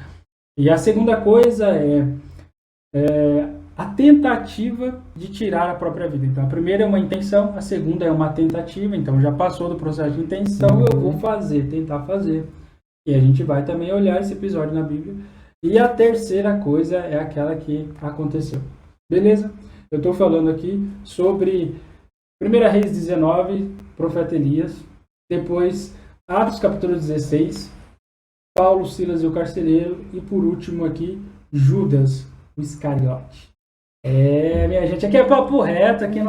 E a segunda coisa é a tentativa de tirar a própria vida. Então, a primeira é uma intenção, a segunda é uma tentativa. Então, já passou do processo de intenção, eu vou tentar fazer. E a gente vai também olhar esse episódio na Bíblia. E a terceira coisa é aquela que aconteceu. Beleza? Eu estou falando aqui sobre 1 Reis 19, profeta Elias. Depois, Atos capítulo 16, Paulo, Silas e o carcereiro. E por último aqui, Judas, o Iscariote. Minha gente, aqui é papo reto, aqui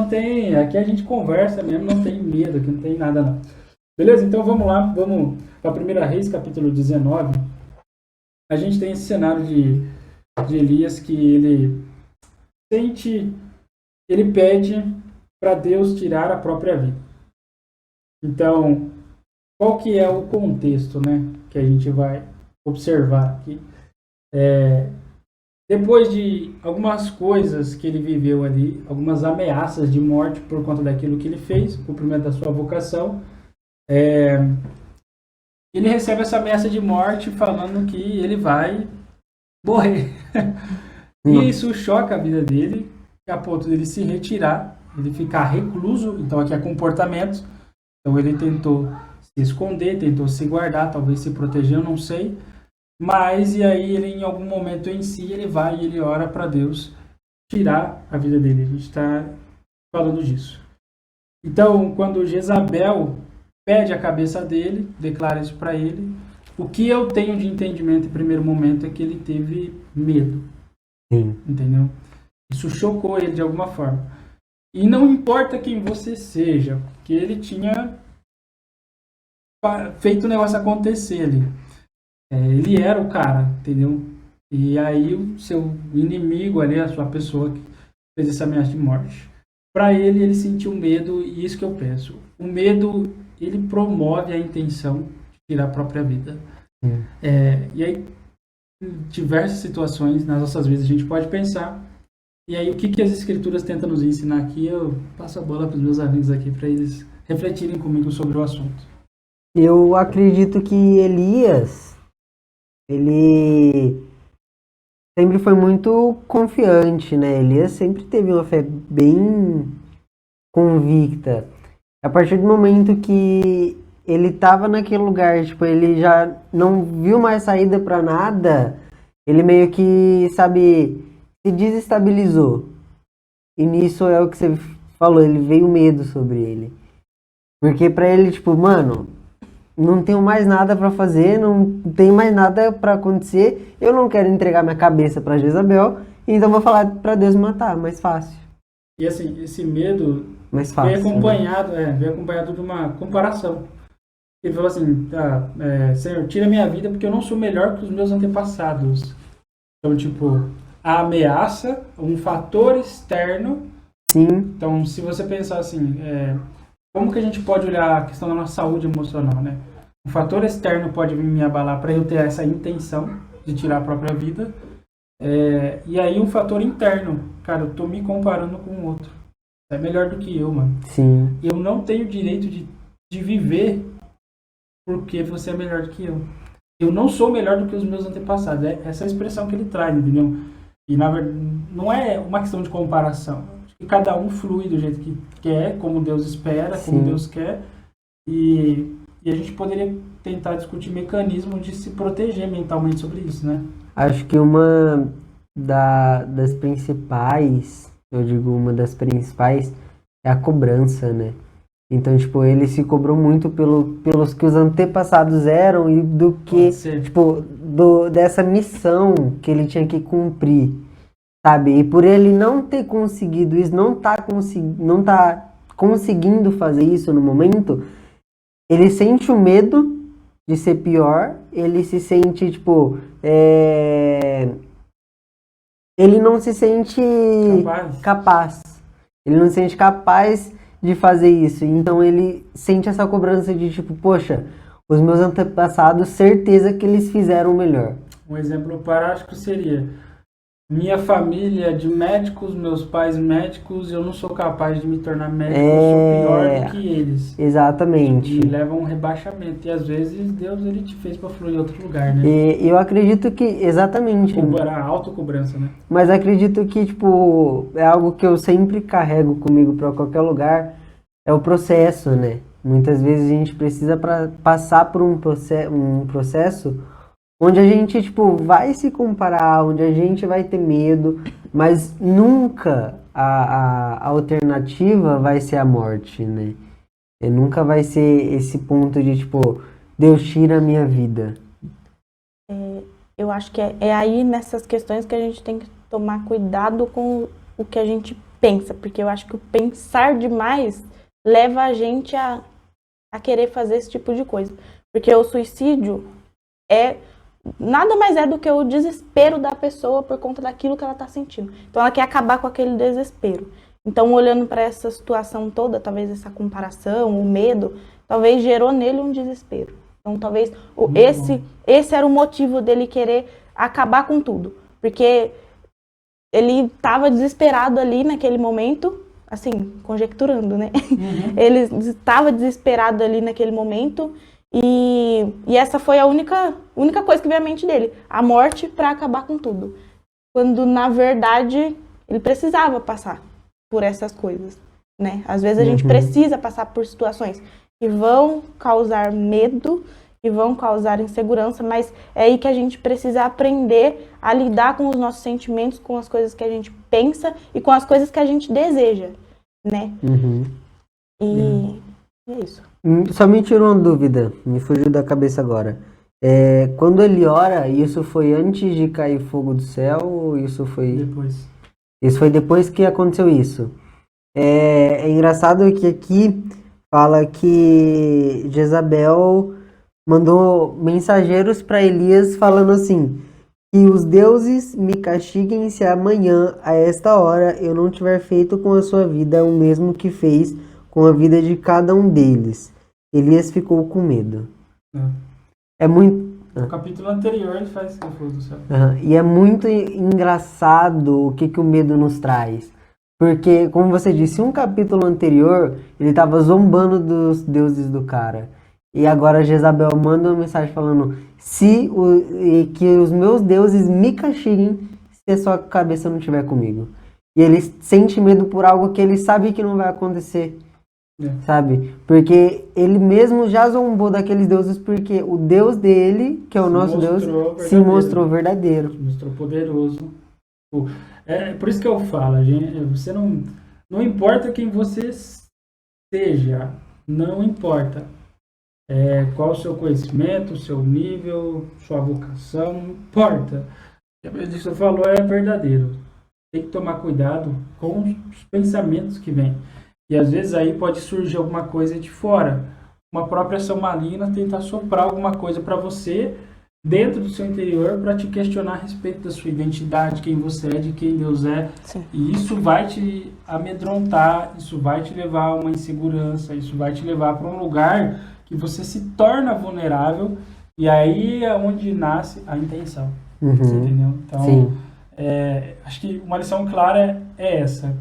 a gente conversa mesmo, não tem medo, aqui não tem nada não. Beleza? Então vamos lá, vamos para 1 Reis capítulo 19. A gente tem esse cenário de Elias que ele pede para Deus tirar a própria vida. Então, qual que é o contexto, né, que a gente vai observar aqui? Depois de algumas coisas que ele viveu ali, algumas ameaças de morte por conta daquilo que ele fez, o cumprimento da sua vocação, ele recebe essa ameaça de morte falando que ele vai morrer. E isso choca a vida dele, a ponto dele se retirar, ele ficar recluso. Então aqui é comportamento. Então ele tentou se esconder, tentou se guardar, talvez se proteger, eu não sei. Mas e aí ele em algum momento em si ele vai e ele ora para Deus tirar a vida dele. A gente está falando disso. Então, quando Jezabel pede a cabeça dele, declara isso para ele, o que eu tenho de entendimento em primeiro momento é que ele teve medo, Sim. entendeu? Isso chocou ele de alguma forma. E não importa quem você seja, porque ele tinha feito o negócio acontecer ali. Ele era o cara, entendeu? E aí o seu inimigo ali, a sua pessoa que fez essa ameaça de morte. Para ele sentiu medo, e isso que eu penso. O medo, ele promove a intenção de tirar a própria vida. E aí, em diversas situações nas nossas vidas, a gente pode pensar. E aí, o que as escrituras tentam nos ensinar aqui? Eu passo a bola para os meus amigos aqui, para eles refletirem comigo sobre o assunto. Eu acredito que Elias, ele sempre foi muito confiante, né? Elias sempre teve uma fé bem convicta. A partir do momento que ele estava naquele lugar, tipo, ele já não viu mais saída para nada, ele meio que, sabe, se desestabilizou. E nisso é o que você falou, ele veio medo sobre ele. Porque para ele, tipo, mano, não tenho mais nada para fazer, não tem mais nada para acontecer, eu não quero entregar minha cabeça para Jezabel, então vou falar para Deus me matar, mais fácil. E assim, esse medo Mais fácil. veio acompanhado de uma comparação. Ele falou assim, Senhor, tira minha vida porque eu não sou melhor que os meus antepassados. Então, tipo, a ameaça, um fator externo. Sim. Então, se você pensar assim, como que a gente pode olhar a questão da nossa saúde emocional, né? Um fator externo pode vir me abalar para eu ter essa intenção de tirar a própria vida. E aí um fator interno, cara, eu tô me comparando com o outro. É melhor do que eu, mano. Sim. Eu não tenho direito de viver porque você é melhor do que eu. Eu não sou melhor do que os meus antepassados. Essa é a expressão que ele traz, entendeu? E na verdade, não é uma questão de comparação. Acho que cada um flui do jeito que quer, como Deus espera, Sim. como Deus quer. E a gente poderia tentar discutir mecanismos de se proteger mentalmente sobre isso, né? Acho que uma das principais, uma das principais é a cobrança, né? Então, tipo, ele se cobrou muito pelos que os antepassados eram e do que, tipo, dessa missão que ele tinha que cumprir, sabe? E por ele não ter conseguido isso, não tá conseguindo fazer isso no momento, ele sente o medo de ser pior, ele se sente, tipo, ele não se sente capaz. Ele não se sente capaz de fazer isso. Então ele sente essa cobrança de tipo, poxa, os meus antepassados, certeza que eles fizeram o melhor. Um exemplo prático seria minha família de médicos, meus pais médicos, eu não sou capaz de me tornar médico, eu sou pior do que eles. Exatamente. E leva um rebaixamento. E às vezes Deus ele te fez para fluir em outro lugar, né? E eu acredito que, exatamente. A autocobrança, né? Mas acredito que, tipo, é algo que eu sempre carrego comigo para qualquer lugar, é o processo, né? Muitas vezes a gente precisa passar por um processo onde a gente, tipo, vai se comparar, onde a gente vai ter medo, mas nunca a alternativa vai ser a morte, né? E nunca vai ser esse ponto de, tipo, Deus tira a minha vida. Eu acho que é aí nessas questões que a gente tem que tomar cuidado com o que a gente pensa, porque eu acho que o pensar demais leva a gente a querer fazer esse tipo de coisa. Porque o suicídio nada mais é do que o desespero da pessoa por conta daquilo que ela está sentindo. Então ela quer acabar com aquele desespero. Então, olhando para essa situação toda, talvez essa comparação, o medo, talvez gerou nele um desespero. Então, talvez esse era o motivo dele querer acabar com tudo. Porque ele estava desesperado ali naquele momento, assim, conjecturando, né? Uhum. Ele estava desesperado ali naquele momento e essa foi a única coisa que veio à mente dele. A morte para acabar com tudo. Quando, na verdade, ele precisava passar por essas coisas, né? Às vezes a gente precisa passar por situações que vão causar medo e vão causar insegurança, mas é aí que a gente precisa aprender a lidar com os nossos sentimentos, com as coisas que a gente pensa e com as coisas que a gente deseja. né? Uhum. E é isso. Só me tirou uma dúvida, me fugiu da cabeça agora. Quando ele ora, isso foi antes de cair fogo do céu ou isso foi... Depois. Isso foi depois que aconteceu isso? É engraçado que aqui fala que Jezabel mandou mensageiros para Elias falando assim: que os deuses me castiguem se amanhã, a esta hora, eu não tiver feito com a sua vida o mesmo que fez com a vida de cada um deles. Elias ficou com medo. É muito. No capítulo anterior ele faz o fogo do céu. E é muito engraçado o que o medo nos traz. Porque, como você disse, um capítulo anterior, ele estava zombando dos deuses do cara. E agora Jezabel manda uma mensagem falando que os meus deuses me castiguem se a sua cabeça não estiver comigo. E ele sente medo por algo que ele sabe que não vai acontecer. Sabe? Porque ele mesmo já zombou daqueles deuses porque o Deus dele, que é o nosso Deus, se mostrou verdadeiro. Se mostrou poderoso. É por isso que eu falo, gente, você não importa quem você seja, não importa qual o seu conhecimento, o seu nível, sua vocação, não importa. O que você falou é verdadeiro. Tem que tomar cuidado com os pensamentos que vêm. E às vezes aí pode surgir alguma coisa de fora. Uma própria ação maligna tentar soprar alguma coisa para você dentro do seu interior para te questionar a respeito da sua identidade, quem você é, de quem Deus é. Sim. E isso vai te amedrontar, isso vai te levar a uma insegurança, isso vai te levar para um lugar que você se torna vulnerável e aí é onde nasce a intenção. Você entendeu? Então, acho que uma lição clara é essa.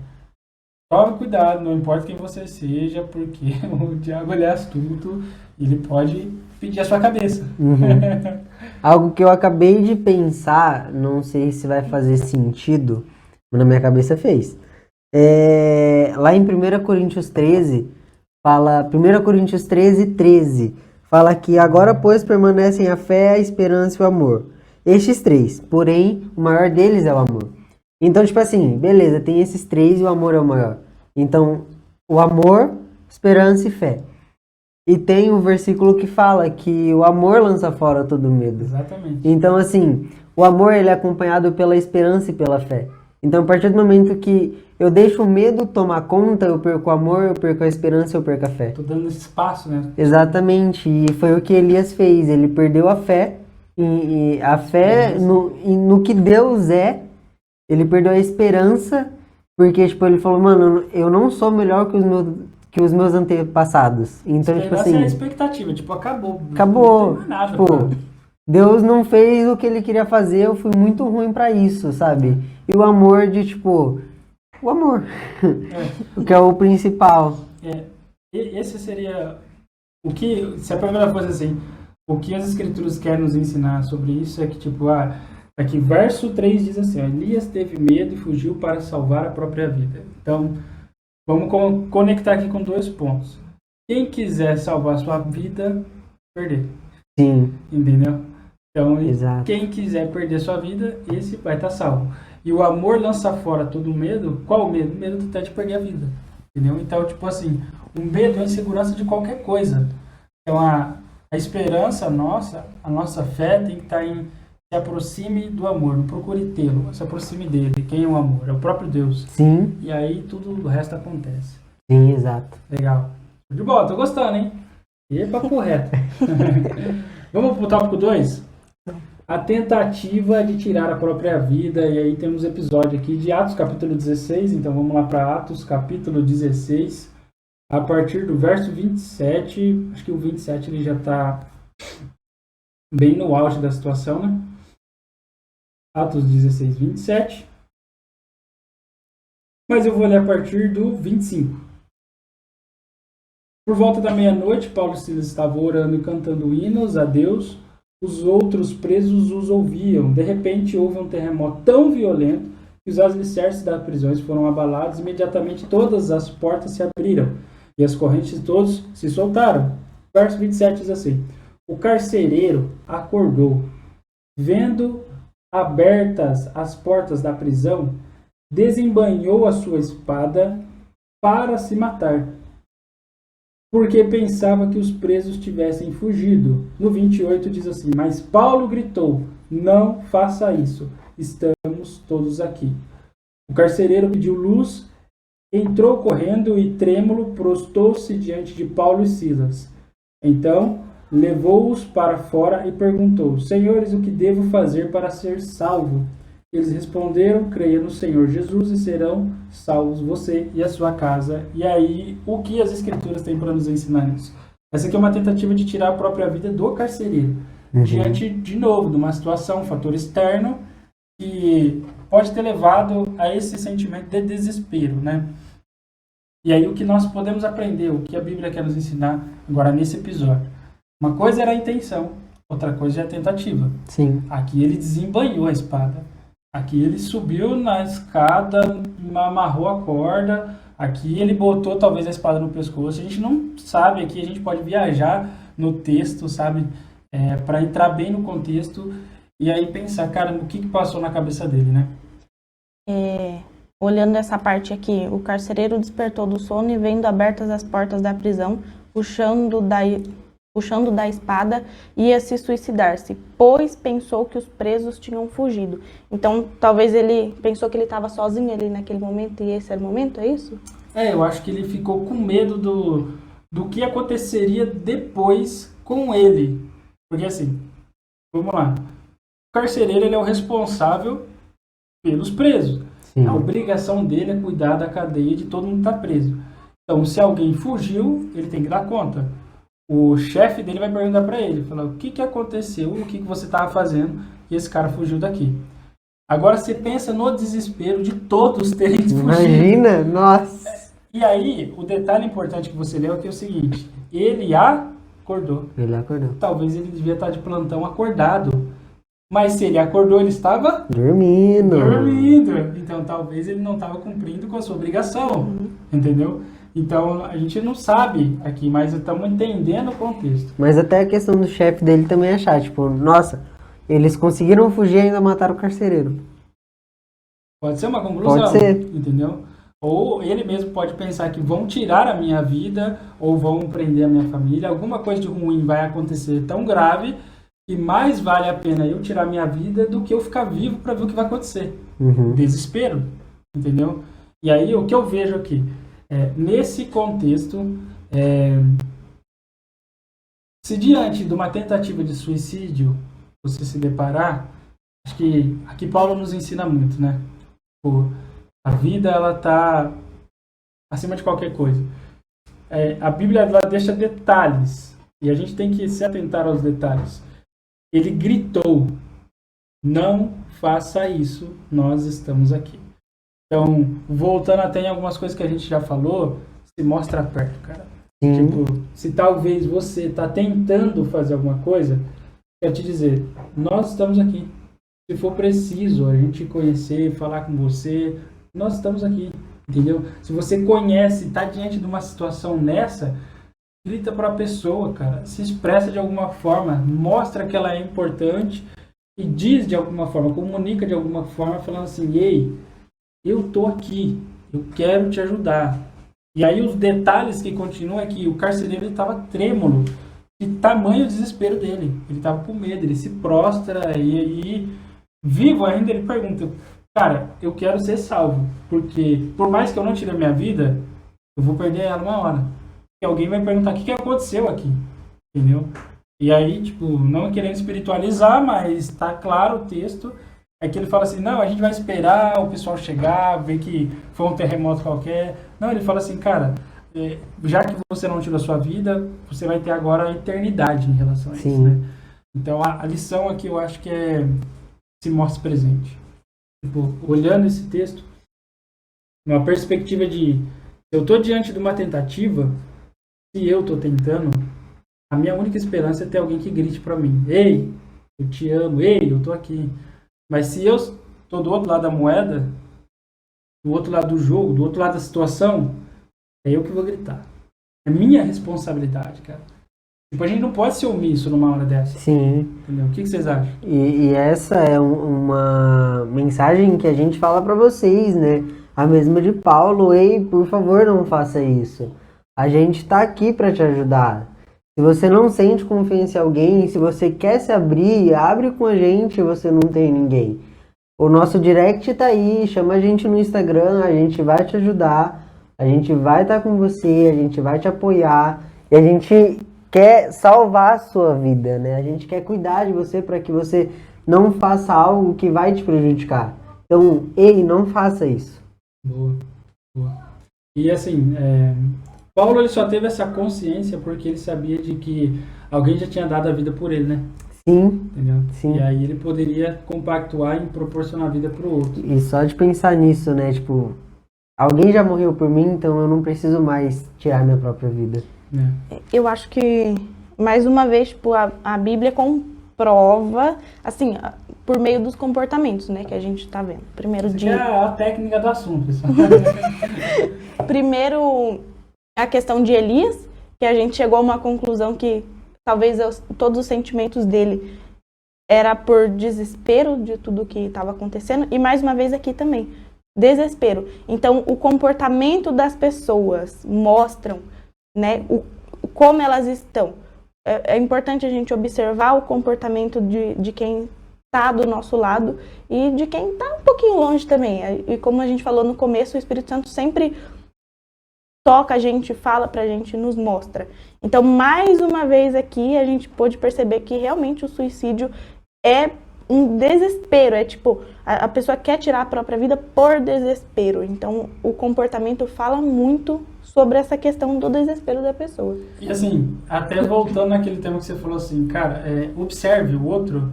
Tome cuidado, não importa quem você seja, porque o diabo é astuto e ele pode pedir a sua cabeça. Algo que eu acabei de pensar, não sei se vai fazer sentido, mas na minha cabeça fez. Lá em 1 Coríntios 13, fala, 1 Coríntios 13, fala que agora, pois, permanecem a fé, a esperança e o amor. Estes três, porém, o maior deles é o amor. Então, tipo assim, beleza, tem esses três e o amor é o maior. Então, o amor, esperança e fé. E tem um versículo que fala que o amor lança fora todo medo. Exatamente. Então, assim, o amor ele é acompanhado pela esperança e pela fé. Então, a partir do momento que eu deixo o medo tomar conta, eu perco o amor, eu perco a esperança, eu perco a fé. Tô dando esse espaço, né? Exatamente. E foi o que Elias fez. Ele perdeu a fé. E a fé no que Deus é. Ele perdeu a esperança. Porque, tipo, ele falou, mano, eu não sou melhor que os meus antepassados. Então, tipo assim... Essa é a expectativa. Tipo, acabou. Acabou. Não tem mais nada, tipo, Deus não fez o que ele queria fazer. Eu fui muito ruim pra isso, sabe? E o amor de, tipo... O amor. O que é o principal. Esse seria... O que... Se a primeira coisa assim... O que as escrituras querem nos ensinar sobre isso é que, tipo, aqui verso 3 diz assim, Elias teve medo e fugiu para salvar a própria vida. Então, vamos conectar aqui com 2 pontos. Quem quiser salvar a sua vida, perder. Sim. Entendeu? Então, exato. Quem quiser perder sua vida, esse vai estar salvo. E o amor lança fora todo medo. Qual o medo? O medo até de perder a vida. Entendeu? Então, tipo assim, o medo é a insegurança de qualquer coisa. Então, a esperança a nossa fé tem que estar em se aproxime do amor, não procure tê-lo, se aproxime dele. Quem é o amor? É o próprio Deus. Sim. E aí tudo o resto acontece. Sim, exato. Legal. De boa, tô gostando, hein? E papo reto. Vamos pro tópico 2? A tentativa de tirar a própria vida. E aí temos episódio aqui de Atos capítulo 16. Então vamos lá para Atos capítulo 16. A partir do verso 27. Acho que o 27 ele já está bem no auge da situação, né? Atos 16, 27. Mas eu vou ler a partir do 25. Por volta da meia-noite, Paulo e Silas estavam orando e cantando hinos a Deus. Os outros presos os ouviam. De repente, houve um terremoto tão violento que os alicerces das prisões foram abalados. Imediatamente, todas as portas se abriram e as correntes de todos se soltaram. Verso 27 diz assim: o carcereiro acordou, vendo abertas as portas da prisão, desembainhou a sua espada para se matar, porque pensava que os presos tivessem fugido. No 28 diz assim: mas Paulo gritou: não faça isso, estamos todos aqui. O carcereiro pediu luz, entrou correndo e, trêmulo, prostou-se diante de Paulo e Silas. Então levou-os para fora e perguntou: senhores, o que devo fazer para ser salvo? Eles responderam: creia no Senhor Jesus e serão salvos você e a sua casa. E aí, o que as Escrituras têm para nos ensinar nisso? Essa aqui é uma tentativa de tirar a própria vida do carcereiro, diante, de novo, de uma situação, um fator externo, que pode ter levado a esse sentimento de desespero, né? E aí, o que nós podemos aprender, o que a Bíblia quer nos ensinar agora nesse episódio? Uma coisa era a intenção, outra coisa é a tentativa. Sim. Aqui ele desembainhou a espada. Aqui ele subiu na escada, amarrou a corda. Aqui ele botou talvez a espada no pescoço. A gente não sabe, aqui a gente pode viajar no texto, sabe? Para entrar bem no contexto e aí pensar, cara, o que passou na cabeça dele, né? Olhando essa parte aqui, o carcereiro despertou do sono e, vendo abertas as portas da prisão, puxando da espada, ia se suicidar-se, pois pensou que os presos tinham fugido. Então, talvez ele pensou que ele estava sozinho ali naquele momento e esse era o momento, é isso? Eu acho que ele ficou com medo do que aconteceria depois com ele. Porque assim, vamos lá. O carcereiro, ele é o responsável pelos presos. Sim. A obrigação dele é cuidar da cadeia de todo mundo que está preso. Então, se alguém fugiu, ele tem que dar conta. O chefe dele vai perguntar para ele, falar, o que aconteceu, o que você estava fazendo, e esse cara fugiu daqui. Agora você pensa no desespero de todos terem fugido. Imagina, nossa. E aí, o detalhe importante que você leu aqui é o seguinte, ele acordou. Ele acordou. Talvez ele devia estar de plantão acordado, mas se ele acordou, ele estava Dormindo. Então, talvez ele não estava cumprindo com a sua obrigação, entendeu? Então, a gente não sabe aqui, mas estamos entendendo o contexto. Mas até a questão do chefe dele também achar, tipo, nossa, eles conseguiram fugir e ainda mataram o carcereiro. Pode ser uma conclusão, Pode ser. entendeu? Ou ele mesmo pode pensar que vão tirar a minha vida, ou vão prender a minha família, alguma coisa de ruim vai acontecer tão grave, que mais vale a pena eu tirar a minha vida do que eu ficar vivo para ver o que vai acontecer. Desespero, entendeu? E aí, o que eu vejo aqui? Nesse contexto, se diante de uma tentativa de suicídio você se deparar, acho que aqui Paulo nos ensina muito, né? A vida, ela está acima de qualquer coisa. A Bíblia, ela deixa detalhes e a gente tem que se atentar aos detalhes. Ele gritou: não faça isso, nós estamos aqui. Então, voltando até em algumas coisas que a gente já falou, se mostra perto, cara. Sim. Tipo, se talvez você está tentando fazer alguma coisa, quero te dizer, nós estamos aqui. Se for preciso a gente conhecer, falar com você, nós estamos aqui, entendeu? Se você conhece, está diante de uma situação nessa, grita para a pessoa, cara. Se expressa de alguma forma, mostra que ela é importante e diz de alguma forma, comunica de alguma forma, falando assim, ei, eu tô aqui, eu quero te ajudar. E aí os detalhes que continuam é que o carcereiro estava trêmulo, de tamanho desespero dele. Ele estava com medo, ele se prostra e aí, vivo ainda, ele pergunta, cara, eu quero ser salvo, porque por mais que eu não tire a minha vida, eu vou perder ela uma hora. E alguém vai perguntar, o que aconteceu aqui? Entendeu? E aí, tipo, não querendo espiritualizar, mas tá claro o texto, é que ele fala assim, não, a gente vai esperar o pessoal chegar, ver que foi um terremoto qualquer. Não, ele fala assim, cara, já que você não tirou a sua vida, você vai ter agora a eternidade em relação a isso, Sim. né? Então, a lição aqui eu acho que se mostra presente. Tipo, olhando esse texto, numa perspectiva de, eu tô diante de uma tentativa, se eu tô tentando, a minha única esperança é ter alguém que grite pra mim, ei, eu te amo, ei, eu tô aqui. Mas se eu tô do outro lado da moeda, do outro lado do jogo, do outro lado da situação, é eu que vou gritar. É minha responsabilidade, cara. Tipo, a gente não pode ser omisso numa hora dessa. Sim. Entendeu? O que vocês acham? E essa é uma mensagem que a gente fala pra vocês, né? a mesma de Paulo. Ei, por favor, não faça isso. A gente tá aqui para te ajudar. Se você não sente confiança em alguém, se você quer se abrir, abre com a gente, você não tem ninguém. O nosso direct tá aí, chama a gente no Instagram, a gente vai te ajudar, a gente vai estar com você, a gente vai te apoiar, e a gente quer salvar a sua vida, né? A gente quer cuidar de você para que você não faça algo que vai te prejudicar. Então, ei, não faça isso. Boa, boa. E assim, Paulo ele só teve essa consciência porque ele sabia de que alguém já tinha dado a vida por ele, né? Sim, Entendeu? sim. E aí ele poderia compactuar em proporcionar vida pro outro. E só de pensar nisso, né? Tipo, alguém já morreu por mim, então eu não preciso mais tirar minha própria vida. Né? Eu acho que, mais uma vez, tipo, a Bíblia comprova, assim, por meio dos comportamentos, né, que a gente tá vendo. Primeiro Isso aqui é a técnica do assunto, pessoal. Primeiro, a questão de Elias, que a gente chegou a uma conclusão que talvez todos os sentimentos dele era por desespero de tudo que estava acontecendo. E mais uma vez aqui também, desespero. Então, o comportamento das pessoas mostram, né, como elas estão. É importante a gente observar o comportamento de quem está do nosso lado e de quem está um pouquinho longe também. E como a gente falou no começo, o Espírito Santo sempre toca a gente, fala pra gente, nos mostra. Então, mais uma vez aqui, a gente pôde perceber que realmente o suicídio é um desespero. É tipo, a pessoa quer tirar a própria vida por desespero. Então, o comportamento fala muito sobre essa questão do desespero da pessoa. E assim, até voltando naquele tema que você falou assim, cara, observe o outro.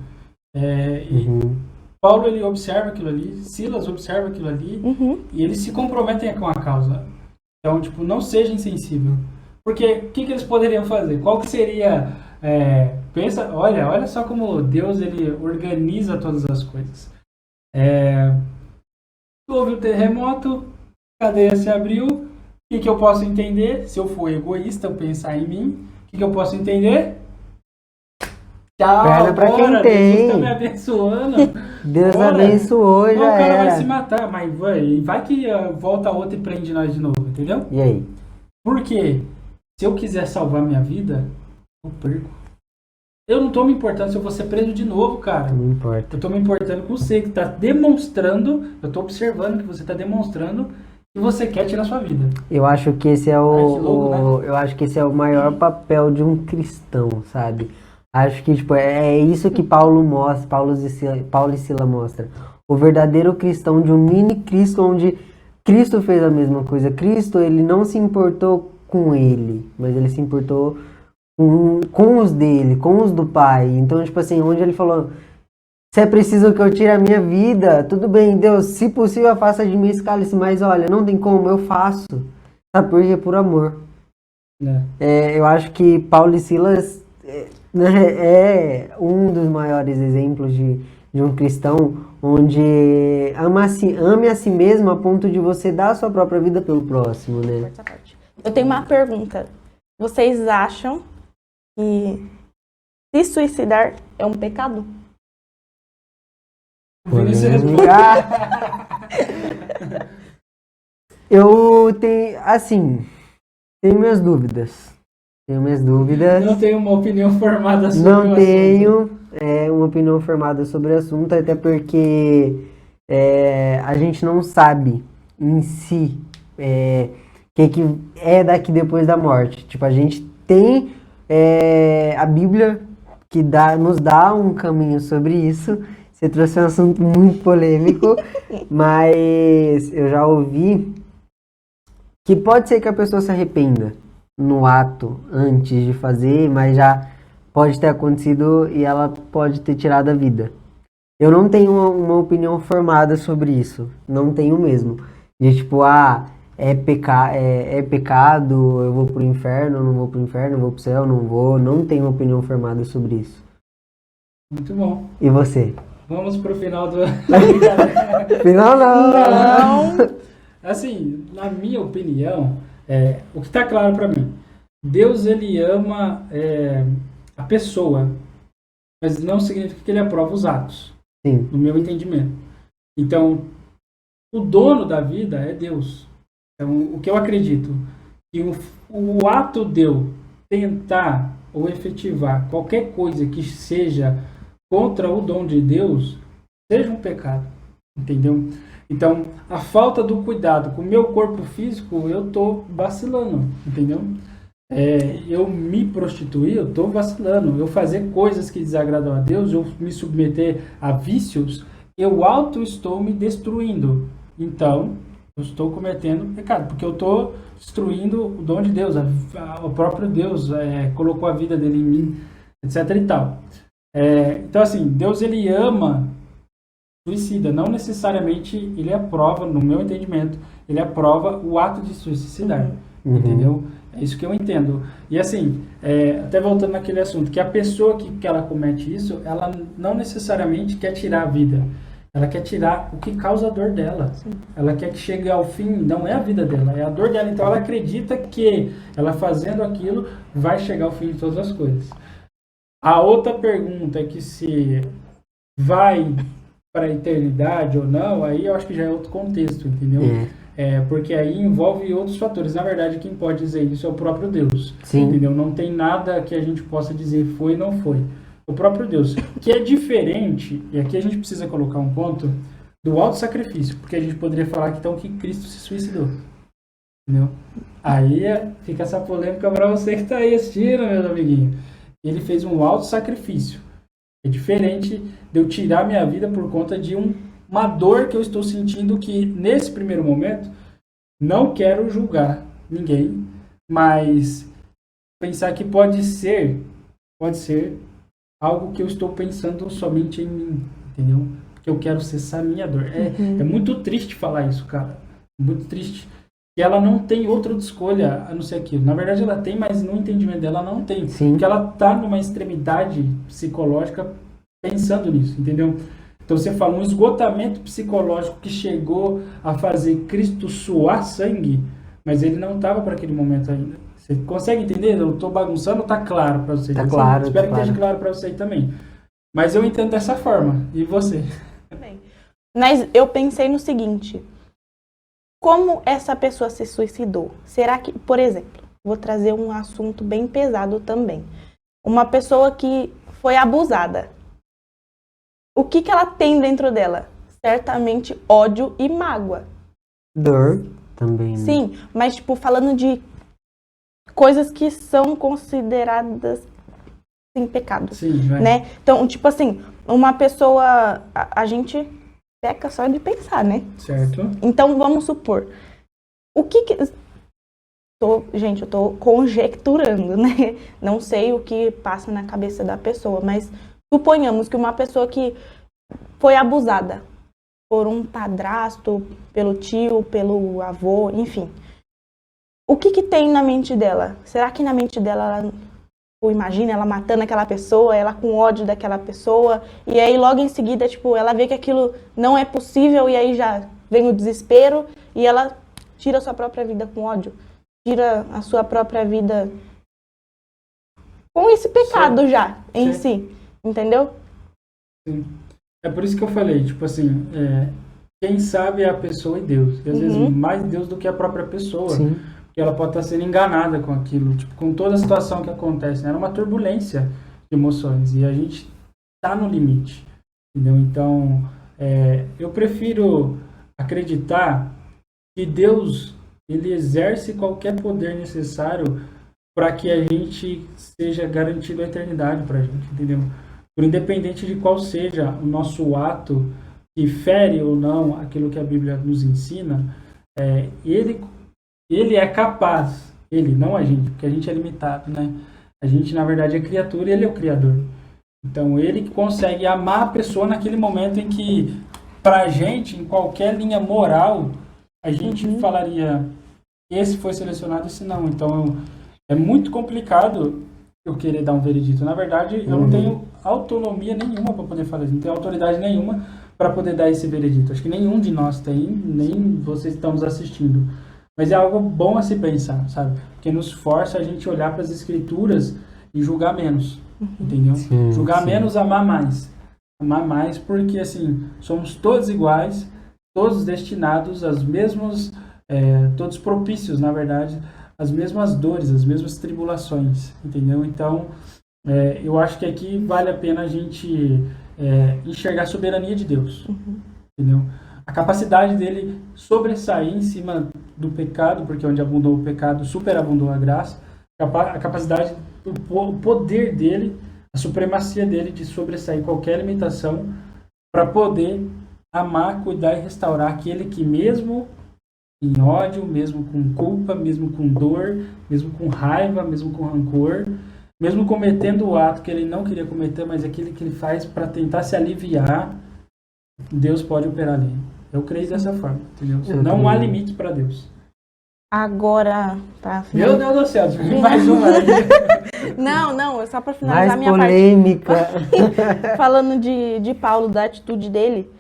E Paulo, ele observa aquilo ali, Silas observa aquilo ali, e eles se comprometem com a causa. Então, tipo, não seja insensível. Porque o que eles poderiam fazer? Qual que seria... pensa, olha só como Deus, ele organiza todas as coisas. Houve o terremoto, a cadeia se abriu. O que eu posso entender? Se eu for egoísta, eu pensar em mim, o que eu posso entender? Tchau, Perna pra quem Deus tem. tá me abençoando. Deus Bora. abençoou, Não, já o cara era. vai se matar, mas vai que volta outro e prende nós de novo, entendeu? E aí? Porque se eu quiser salvar minha vida, eu perco. Eu não tô me importando se eu vou ser preso de novo, cara. Não importa. Eu tô me importando com você, que tá demonstrando, eu tô observando que você tá demonstrando que você quer tirar sua vida. Eu acho que esse é que louco, né? eu acho que esse é o maior papel de um cristão, sabe? Acho que tipo, é isso que Paulo mostra, Paulo e Sila mostra. O verdadeiro cristão de um mini Cristo, onde Cristo fez a mesma coisa. Cristo, ele não se importou com ele, mas ele se importou com os dele, com os do Pai. Então, tipo assim, onde ele falou: se é preciso que eu tire a minha vida, tudo bem, Deus, se possível afasta de mim esse cálice, mas olha, não tem como, eu faço. Sabe por quê? Por amor. Eu acho que Paulo e Silas é um dos maiores exemplos de um cristão, onde ame a si mesmo a ponto de você dar a sua própria vida pelo próximo, né? Eu tenho uma pergunta. Vocês acham que se suicidar é um pecado? Eu tenho, assim, tenho minhas dúvidas. Não tenho uma opinião formada sobre o Não assunto. tenho uma opinião formada sobre o assunto, até porque a gente não sabe em si que é daqui depois da morte. Tipo, a gente tem a Bíblia que nos dá um caminho sobre isso. Você trouxe um assunto muito polêmico, mas eu já ouvi que pode ser que a pessoa se arrependa no ato antes de fazer, mas já pode ter acontecido e ela pode ter tirado a vida. Eu não tenho uma opinião formada sobre isso, não tenho mesmo. De tipo, é pecado, eu vou pro inferno, não vou pro inferno, eu vou pro céu, não vou. Não tenho uma opinião formada sobre isso. Muito bom. E você? Vamos pro final do... Final não! Assim, na minha opinião, o que está claro para mim, Deus, ele ama a pessoa, mas não significa que ele aprova os atos. Sim. No meu entendimento. Então, o dono da vida é Deus. Então, o que eu acredito, que o ato de eu tentar ou efetivar qualquer coisa que seja contra o dom de Deus, seja um pecado, entendeu? Então, a falta do cuidado com o meu corpo físico, eu tô vacilando, entendeu? Eu me prostituir, eu tô vacilando. Eu fazer coisas que desagradam a Deus, eu me submeter a vícios, eu estou me destruindo. Então, eu estou cometendo pecado, porque eu estou destruindo o dom de Deus, o próprio Deus colocou a vida dele em mim, etc e tal. Então, assim, Deus, ele ama suicida, não necessariamente ele aprova, no meu entendimento, ele aprova o ato de suicidar, entendeu? É isso que eu entendo. E assim, até voltando naquele assunto, que a pessoa que ela comete isso, ela não necessariamente quer tirar a vida, ela quer tirar o que causa a dor dela. Sim. Ela quer que chegue ao fim, não é a vida dela, é a dor dela. Então ela acredita que ela fazendo aquilo vai chegar ao fim de todas as coisas. A outra pergunta é que se vai para a eternidade ou não, aí eu acho que já é outro contexto, entendeu? Porque aí envolve outros fatores. Na verdade, quem pode dizer isso é o próprio Deus. Sim. Entendeu? Não tem nada que a gente possa dizer foi ou não foi. O próprio Deus. Que é diferente, e aqui a gente precisa colocar um ponto, do auto-sacrifício. Porque a gente poderia falar que, então, que Cristo se suicidou. Entendeu? Aí fica essa polêmica para você que está aí assistindo, meus amiguinhos. Ele fez um auto-sacrifício. É diferente de eu tirar minha vida por conta de uma dor que eu estou sentindo que, nesse primeiro momento, não quero julgar ninguém, mas pensar que pode ser algo que eu estou pensando somente em mim, entendeu? Porque eu quero cessar a minha dor. É muito triste falar isso, cara. Muito triste. Que ela não tem outra escolha a não ser aquilo. Na verdade, ela tem, mas no entendimento dela não tem. Sim. Porque ela tá numa extremidade psicológica pensando nisso, entendeu? Então você fala, um esgotamento psicológico que chegou a fazer Cristo suar sangue, mas ele não estava para aquele momento ainda. Você consegue entender? Eu estou bagunçando, tá claro para você? Tá claro. Espero que esteja claro para você também. Mas eu entendo dessa forma. E você? Bem, mas eu pensei no seguinte: como essa pessoa se suicidou? Será que, por exemplo, vou trazer um assunto bem pesado também. Uma pessoa que foi abusada. O que ela tem dentro dela? Certamente ódio e mágoa. Dor também. Né? Sim, mas tipo, falando de coisas que são consideradas sim, pecado. Sim, né? Então, tipo assim, uma pessoa, a gente peca só de pensar, né? Certo. Então, vamos supor, gente, eu tô conjecturando, né? Não sei o que passa na cabeça da pessoa, mas suponhamos que uma pessoa que foi abusada por um padrasto, pelo tio, pelo avô, enfim. O que tem na mente dela? Será que na mente dela, ou imagina ela matando aquela pessoa, ela com ódio daquela pessoa, e aí logo em seguida, tipo, ela vê que aquilo não é possível, e aí já vem o desespero, e ela tira a sua própria vida com ódio, tira a sua própria vida com esse pecado sim, já, em sim. si, entendeu? Sim. É por isso que eu falei, tipo assim, quem sabe é a pessoa e Deus, e às vezes mais Deus do que a própria pessoa. Sim. Que ela pode estar sendo enganada com aquilo, tipo, com toda a situação que acontece, né? Era uma turbulência de emoções e a gente está no limite, entendeu? Então, eu prefiro acreditar que Deus, ele exerce qualquer poder necessário para que a gente seja garantido a eternidade para a gente, entendeu? Por independente de qual seja o nosso ato que fere ou não aquilo que a Bíblia nos ensina, ele é capaz, ele, não a gente, porque a gente é limitado, né? A gente, na verdade, é criatura e ele é o Criador. Então, ele que consegue amar a pessoa naquele momento em que, pra gente, em qualquer linha moral, a gente falaria, esse foi selecionado, esse não. Então, é muito complicado eu querer dar um veredito. Na verdade, eu não tenho autonomia nenhuma para poder falar isso, não tenho autoridade nenhuma para poder dar esse veredito. Acho que nenhum de nós tem, nem vocês que estão nos assistindo. Mas é algo bom a se pensar, sabe? Porque nos força a gente olhar para as escrituras e julgar menos, entendeu? Sim, julgar menos, amar mais. Amar mais porque, assim, somos todos iguais todos destinados às mesmas, todos propícios, na verdade, às mesmas dores, às mesmas tribulações, entendeu? Então, eu acho que aqui vale a pena a gente enxergar a soberania de Deus, entendeu? A capacidade dele sobressair em cima do pecado, porque onde abundou o pecado, superabundou a graça, a capacidade, o poder dele, a supremacia dele de sobressair qualquer limitação para poder amar, cuidar e restaurar aquele que mesmo em ódio, mesmo com culpa, mesmo com dor, mesmo com raiva, mesmo com rancor, mesmo cometendo o ato que ele não queria cometer, mas aquele que ele faz para tentar se aliviar, Deus pode operar ali. Eu creio dessa forma, entendeu? Não há limite para Deus. Agora, tá. Meu Deus do céu, mais uma aí. Não, só para finalizar a minha polêmica. parte. Falando de Paulo, da atitude dele,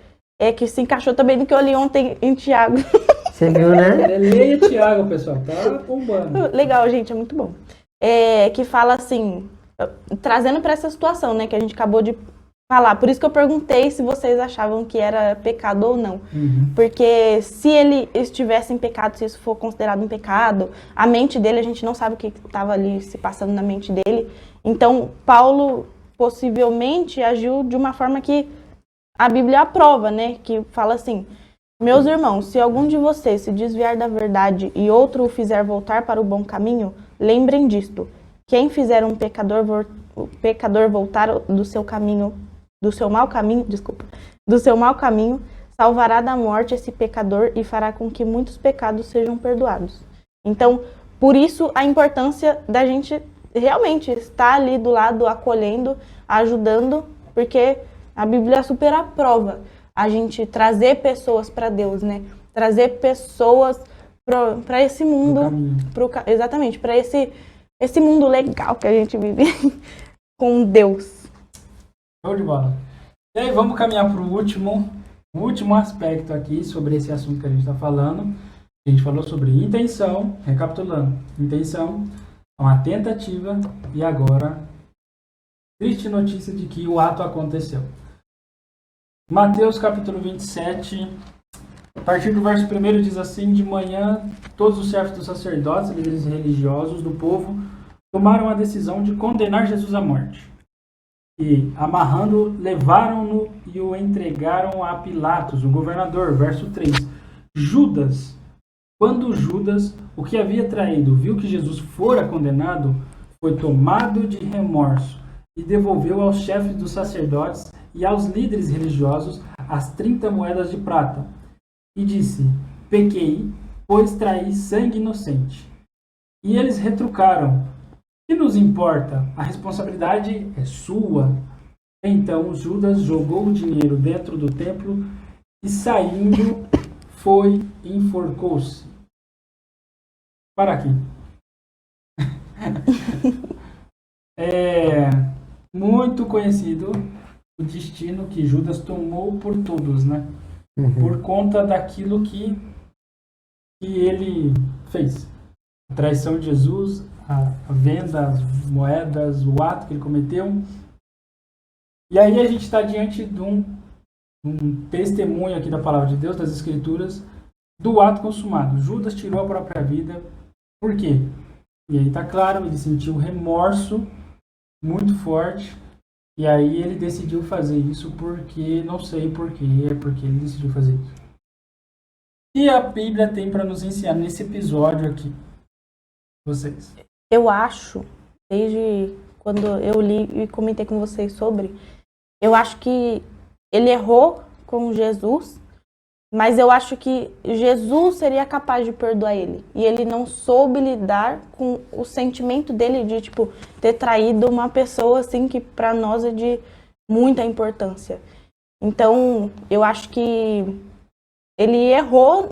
que se encaixou também no que eu li ontem em Tiago. Você viu, né? Leia Tiago, pessoal, tá bombando. Legal, gente, é muito bom. Que fala assim, trazendo para essa situação, né, que a gente acabou de falar. Por isso que eu perguntei se vocês achavam que era pecado ou não. Porque se ele estivesse em pecado, se isso for considerado um pecado, a mente dele, a gente não sabe o que estava ali se passando na mente dele. Então, Paulo possivelmente agiu de uma forma que a Bíblia aprova, né? Que fala assim: meus irmãos, se algum de vocês se desviar da verdade e outro o fizer voltar para o bom caminho, lembrem disto. Quem fizer um pecador voltar do seu mau caminho, salvará da morte esse pecador e fará com que muitos pecados sejam perdoados. Então, por isso a importância da gente realmente estar ali do lado, acolhendo, ajudando, porque a Bíblia super aprova a gente trazer pessoas para Deus, né? Trazer pessoas para esse mundo, exatamente, para esse mundo legal que a gente vive com Deus. Show de bola. E aí, vamos caminhar para o último aspecto aqui sobre esse assunto que a gente está falando. A gente falou sobre intenção, recapitulando. Intenção, uma tentativa e agora, triste notícia de que o ato aconteceu. Mateus capítulo 27, a partir do verso 1 diz assim: de manhã, todos os chefes dos sacerdotes, líderes religiosos do povo, tomaram a decisão de condenar Jesus à morte. E, amarrando, levaram-no e o entregaram a Pilatos, o governador. Verso 3. Quando Judas, o que havia traído, viu que Jesus fora condenado, foi tomado de remorso e devolveu aos chefes dos sacerdotes e aos líderes religiosos as 30 moedas de prata. E disse: pequei, pois traí sangue inocente. E eles retrucaram: que nos importa? A responsabilidade é sua. Então Judas jogou o dinheiro dentro do templo e, saindo, foi e enforcou-se. Para aqui. É muito conhecido o destino que Judas tomou por todos, né? Por conta daquilo que ele fez. A traição de Jesus, a venda, as moedas, o ato que ele cometeu. E aí a gente está diante de um testemunho aqui da palavra de Deus, das Escrituras, do ato consumado. Judas tirou a própria vida. Por quê? E aí está claro, ele sentiu remorso muito forte. E aí ele decidiu fazer isso porque, não sei porquê, é porque ele decidiu fazer isso. E a Bíblia tem para nos ensinar nesse episódio aqui? Vocês. Eu acho, desde quando eu li e comentei com vocês sobre, eu acho que ele errou com Jesus, mas eu acho que Jesus seria capaz de perdoar ele. E ele não soube lidar com o sentimento dele de, tipo, ter traído uma pessoa, assim, que para nós é de muita importância. Então, eu acho que ele errou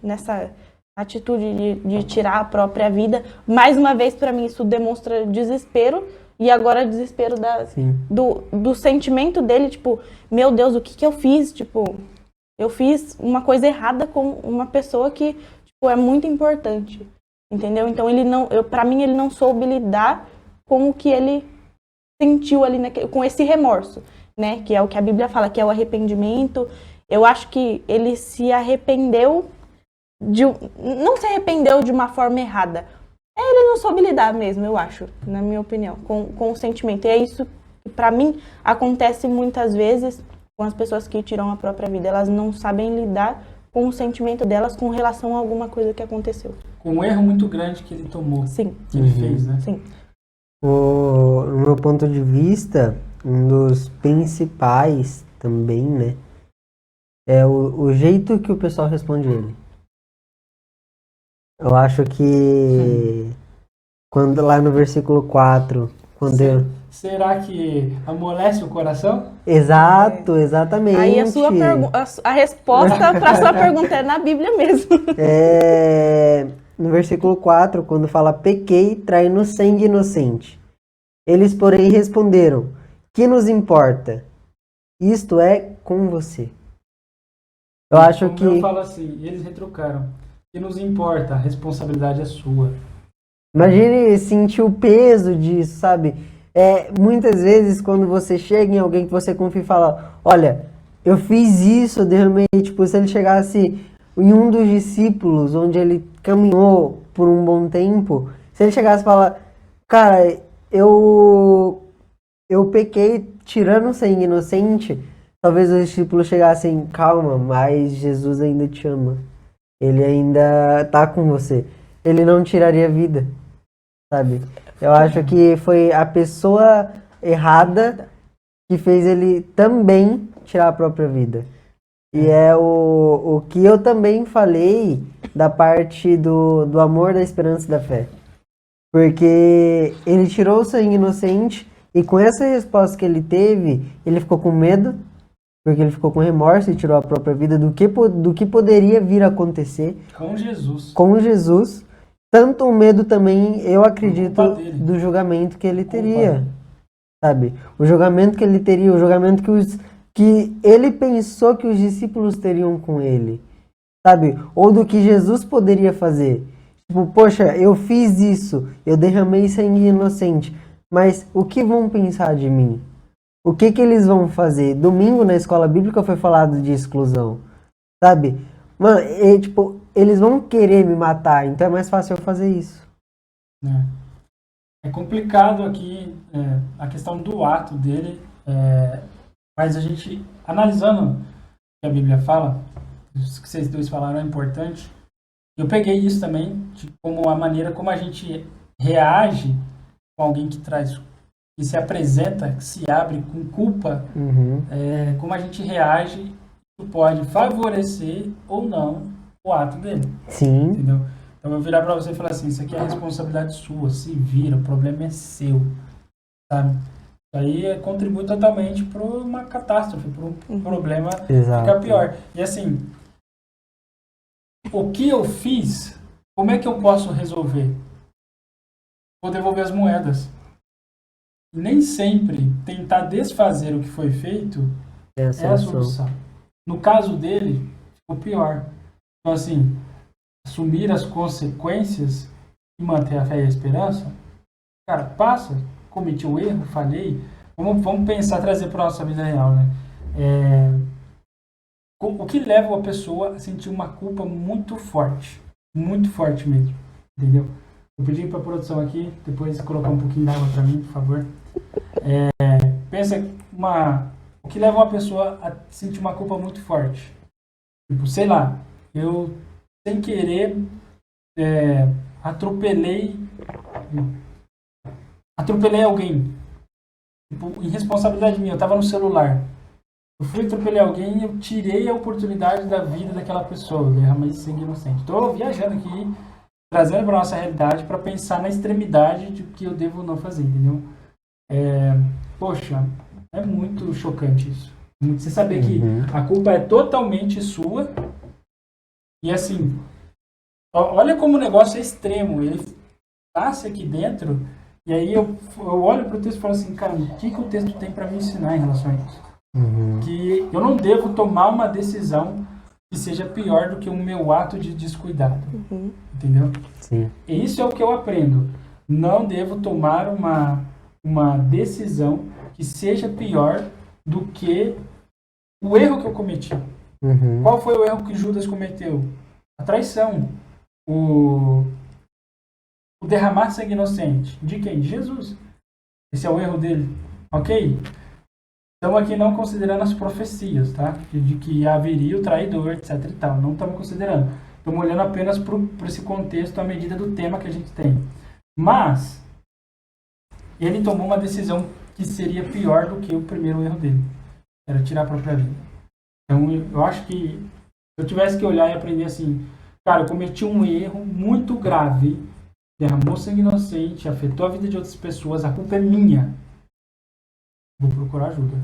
nessa atitude de tirar a própria vida. Mais uma vez, para mim, isso demonstra desespero. E agora desespero do sentimento dele, tipo, meu Deus, o que eu fiz? Tipo, eu fiz uma coisa errada com uma pessoa que, tipo, é muito importante, entendeu? Então, para mim, ele não soube lidar com o que ele sentiu ali, com esse remorso, né? Que é o que a Bíblia fala, que é o arrependimento. Eu acho que ele se arrependeu não se arrependeu de uma forma errada. Ele não soube lidar mesmo, eu acho, na minha opinião, com o sentimento. E é isso que, pra mim, acontece muitas vezes com as pessoas que tiram a própria vida. Elas não sabem lidar com o sentimento delas com relação a alguma coisa que aconteceu. Com um erro muito grande que ele tomou. Sim. Que ele fez, né? Sim. No meu ponto de vista, um dos principais também, né, é o jeito que o pessoal responde ele. Eu acho que quando lá no versículo 4, quando eu... Será que amolece o coração? Exato, exatamente. Aí a resposta para sua pergunta é na Bíblia mesmo. No versículo 4, quando fala pequei, traindo sangue inocente. Eles, porém, responderam, que nos importa? Isto é com você. Eu acho Como que... eu falo assim, eles retrucaram. Que nos importa, a responsabilidade é sua. Imagine sentir o peso disso, sabe? Muitas vezes quando você chega em alguém que você confia e fala, olha, eu fiz isso, eu derramei, tipo, se ele chegasse em um dos discípulos, onde ele caminhou por um bom tempo, se ele chegasse e falar, cara, eu pequei tirando sangue inocente, talvez os discípulos chegassem, calma, mas Jesus ainda te ama. Ele ainda tá com você. Ele não tiraria a vida, sabe? Eu acho que foi a pessoa errada que fez ele também tirar a própria vida. E é o que eu também falei da parte do amor, da esperança e da fé. Porque ele tirou o sangue inocente e com essa resposta que ele teve, ele ficou com medo, porque ele ficou com remorso e tirou a própria vida do que poderia vir a acontecer Com Jesus. com Jesus. Tanto o medo também, eu acredito, Culpa dele. do julgamento que ele Culpa teria, dele. sabe? O julgamento que ele teria, o julgamento que ele pensou que os discípulos teriam com ele, sabe? Ou do que Jesus poderia fazer. Tipo, poxa, eu fiz isso, eu derramei sangue inocente, mas o que vão pensar de mim? O que eles vão fazer? Domingo na escola bíblica foi falado de exclusão, sabe? Mano, tipo, eles vão querer me matar, então é mais fácil eu fazer isso. É complicado aqui a questão do ato dele, mas a gente, analisando o que a Bíblia fala, isso que vocês dois falaram é importante. Eu peguei isso também, como a maneira como a gente reage com alguém que traz, que se apresenta, que se abre com culpa, como a gente reage, isso pode favorecer ou não o ato dele. Sim. Entendeu? Então eu virar pra você e falar assim, isso aqui é responsabilidade sua, se vira, o problema é seu, sabe? Isso aí contribui totalmente para uma catástrofe, para um problema ficar pior. E assim, o que eu fiz, como é que eu posso resolver? Vou devolver as moedas. Nem sempre tentar desfazer o que foi feito é a solução. No caso dele, ficou pior. Então assim, assumir as consequências e manter a fé e a esperança, cara, passa, cometi um erro, falhei, vamos pensar, trazer para a nossa vida real, né? O que leva a pessoa a sentir uma culpa muito forte mesmo, entendeu? Eu pedi para a produção aqui, depois colocar um pouquinho d'água para mim, por favor. Pensa o que leva uma pessoa a sentir uma culpa muito forte. Tipo, sei lá, eu sem querer atropelei alguém. Tipo, irresponsabilidade minha, eu tava no celular. Eu fui atropelei alguém e eu tirei a oportunidade da vida daquela pessoa, derramei sangue inocente. Estou viajando aqui, trazendo para nossa realidade para pensar na extremidade de que eu devo não fazer, entendeu? Poxa, é muito chocante isso. Você saber que a culpa é totalmente sua e assim, olha como o negócio é extremo. Ele nasce aqui dentro e aí eu olho para o texto e falo assim, cara, o que o texto tem para me ensinar em relação a isso? Que eu não devo tomar uma decisão que seja pior do que o meu ato de descuidado. Entendeu? Sim. E isso é o que eu aprendo. Não devo tomar uma decisão que seja pior do que o erro que eu cometi. Uhum. Qual foi o erro que Judas cometeu? A traição. O derramar sangue inocente. De quem? De Jesus. Esse é o erro dele. Ok? Estamos aqui não considerando as profecias, tá? De que haveria o traidor, etc e tal. Não estamos considerando. Estamos olhando apenas para esse contexto à medida do tema que a gente tem. Mas, ele tomou uma decisão que seria pior do que o primeiro erro dele. Era tirar a própria vida. Então, eu acho que se eu tivesse que olhar e aprender assim, cara, eu cometi um erro muito grave, derramou sangue inocente, afetou a vida de outras pessoas, a culpa é minha. Vou procurar ajuda.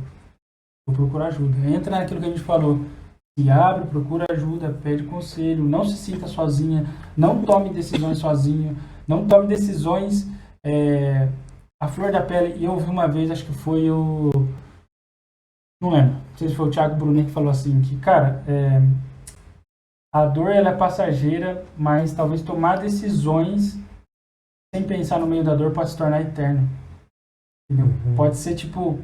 Entra naquilo que a gente falou. Se abre, procura ajuda, pede conselho, não se sinta sozinha, não tome decisões sozinho, não tome decisões à flor da pele. E eu ouvi uma vez, acho que foi o... Não lembro, não sei se foi o Thiago Brunet que falou assim, que, cara, a dor ela é passageira, mas talvez tomar decisões sem pensar no meio da dor pode se tornar eterno. Entendeu? Pode ser, tipo,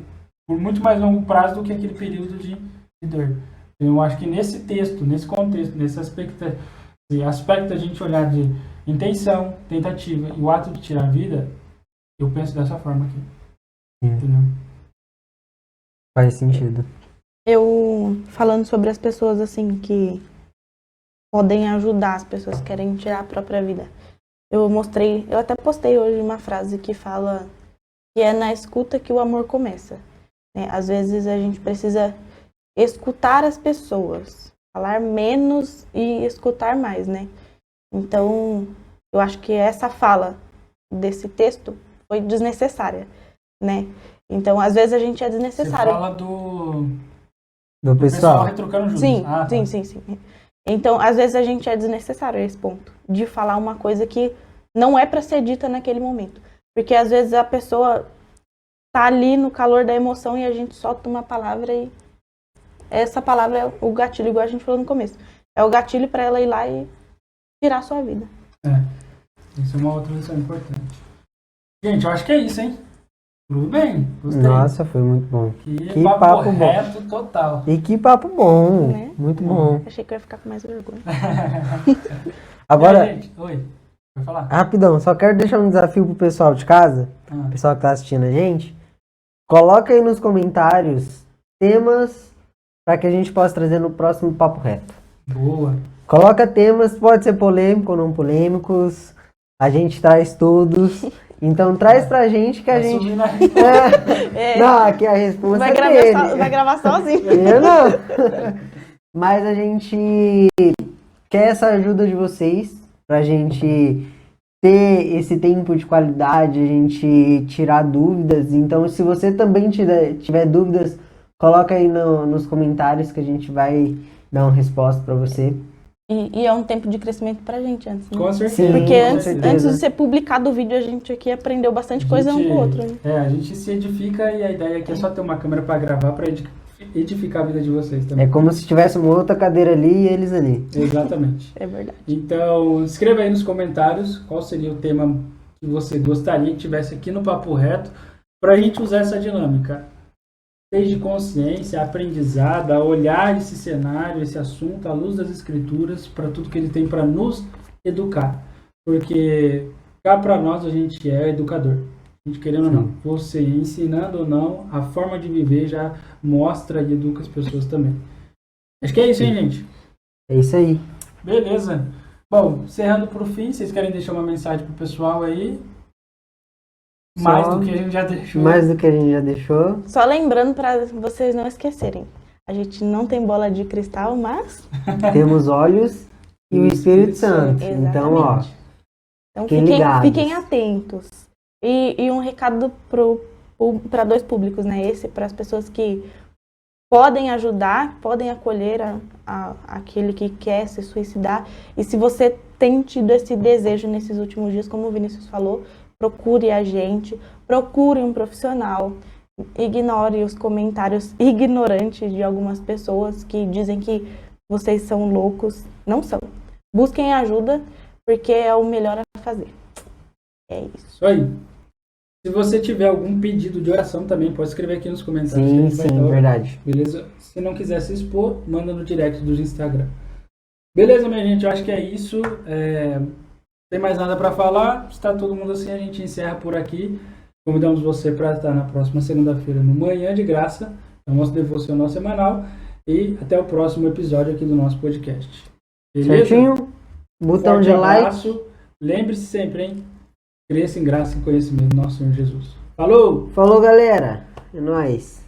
por muito mais longo prazo do que aquele período de dor. Eu acho que nesse texto, nesse contexto, nesse aspecto a gente olhar de intenção, tentativa e o ato de tirar a vida, eu penso dessa forma aqui. Entendeu? Faz sentido. Eu, falando sobre as pessoas, assim, que podem ajudar as pessoas que querem tirar a própria vida. Eu até postei hoje uma frase que fala que é na escuta que o amor começa. Né? Às vezes a gente precisa escutar as pessoas, falar menos e escutar mais, né? Então, eu acho que essa fala desse texto foi desnecessária, né? Então, às vezes a gente é desnecessário. Você fala do pessoal retrucando Judas. Sim, tá. sim. Então, às vezes a gente é desnecessário a esse ponto, de falar uma coisa que não é para ser dita naquele momento. Porque às vezes a pessoa tá ali no calor da emoção e a gente solta uma palavra e essa palavra é o gatilho, igual a gente falou no começo. É o gatilho para ela ir lá e tirar a sua vida. Isso é uma outra lição importante. Gente, eu acho que é isso, hein? Tudo bem? Gostei. Nossa, foi muito bom. Que papo reto total. E que papo bom. Né? Muito bom. Achei que eu ia ficar com mais vergonha. Agora, gente, oi. Vai falar? rapidão, só quero deixar um desafio pro pessoal de casa, o pessoal que tá assistindo a gente. Coloca aí nos comentários temas para que a gente possa trazer no próximo Papo Reto. Boa. Coloca temas, pode ser polêmico ou não polêmicos. A gente traz todos. Então traz pra gente que a gente... Não, aqui a resposta Vai é gravar, dele. vai gravar sozinho. Eu não. Mas a gente quer essa ajuda de vocês pra gente ter esse tempo de qualidade, a gente tirar dúvidas. Então, se você também tiver dúvidas, coloca aí nos comentários que a gente vai dar uma resposta pra você. E é um tempo de crescimento pra gente antes, né? Com certeza. Sim, Porque com antes certeza. de ser publicado o vídeo, a gente aqui aprendeu bastante coisa um com o outro, né? A gente se edifica e a ideia aqui é só ter uma câmera pra gravar, pra edificar a vida de vocês também. É como se tivesse uma outra cadeira ali e eles ali. Exatamente. É verdade. Então, escreva aí nos comentários qual seria o tema que você gostaria que tivesse aqui no Papo Reto pra gente usar essa dinâmica. Desde consciência, aprendizado, a olhar esse cenário, esse assunto, à luz das escrituras, para tudo que ele tem para nos educar. Porque cá para nós a gente é educador. A gente querendo ou não. Você ensinando ou não, a forma de viver já mostra e educa as pessoas também. Acho que é isso, hein, gente? É isso aí. Beleza. Bom, encerrando por fim, vocês querem deixar uma mensagem pro pessoal aí? Mais do que a gente já deixou. Mais do que a gente já deixou. Só lembrando para vocês não esquecerem. A gente não tem bola de cristal, mas... Temos olhos e o Espírito Santo. Exatamente. Então, ó. Então ligados. fiquem atentos. E um recado para dois públicos, né? Esse para as pessoas que podem ajudar, podem acolher aquele que quer se suicidar. E se você tem tido esse desejo nesses últimos dias, como o Vinícius falou, procure a gente, procure um profissional, ignore os comentários ignorantes de algumas pessoas que dizem que vocês são loucos. Não são. Busquem ajuda, porque é o melhor a fazer. É isso. Isso aí. Se você tiver algum pedido de oração também, pode escrever aqui nos comentários. que a Sim, gente vai sim, estar- verdade. Beleza? Se não quiser se expor, manda no direct do Instagram. Beleza, minha gente? Eu acho que é isso. Tem mais nada para falar. Se tá todo mundo assim, a gente encerra por aqui. Convidamos você para estar na próxima segunda-feira, no Manhã de Graça, no nosso devocional semanal. E até o próximo episódio aqui do nosso podcast. Beleza? Certinho? Botão Forte de like. abraço. Lembre-se sempre, hein? Cresça em graça e conhecimento do nosso Senhor Jesus. Falou! Falou, galera. É nóis.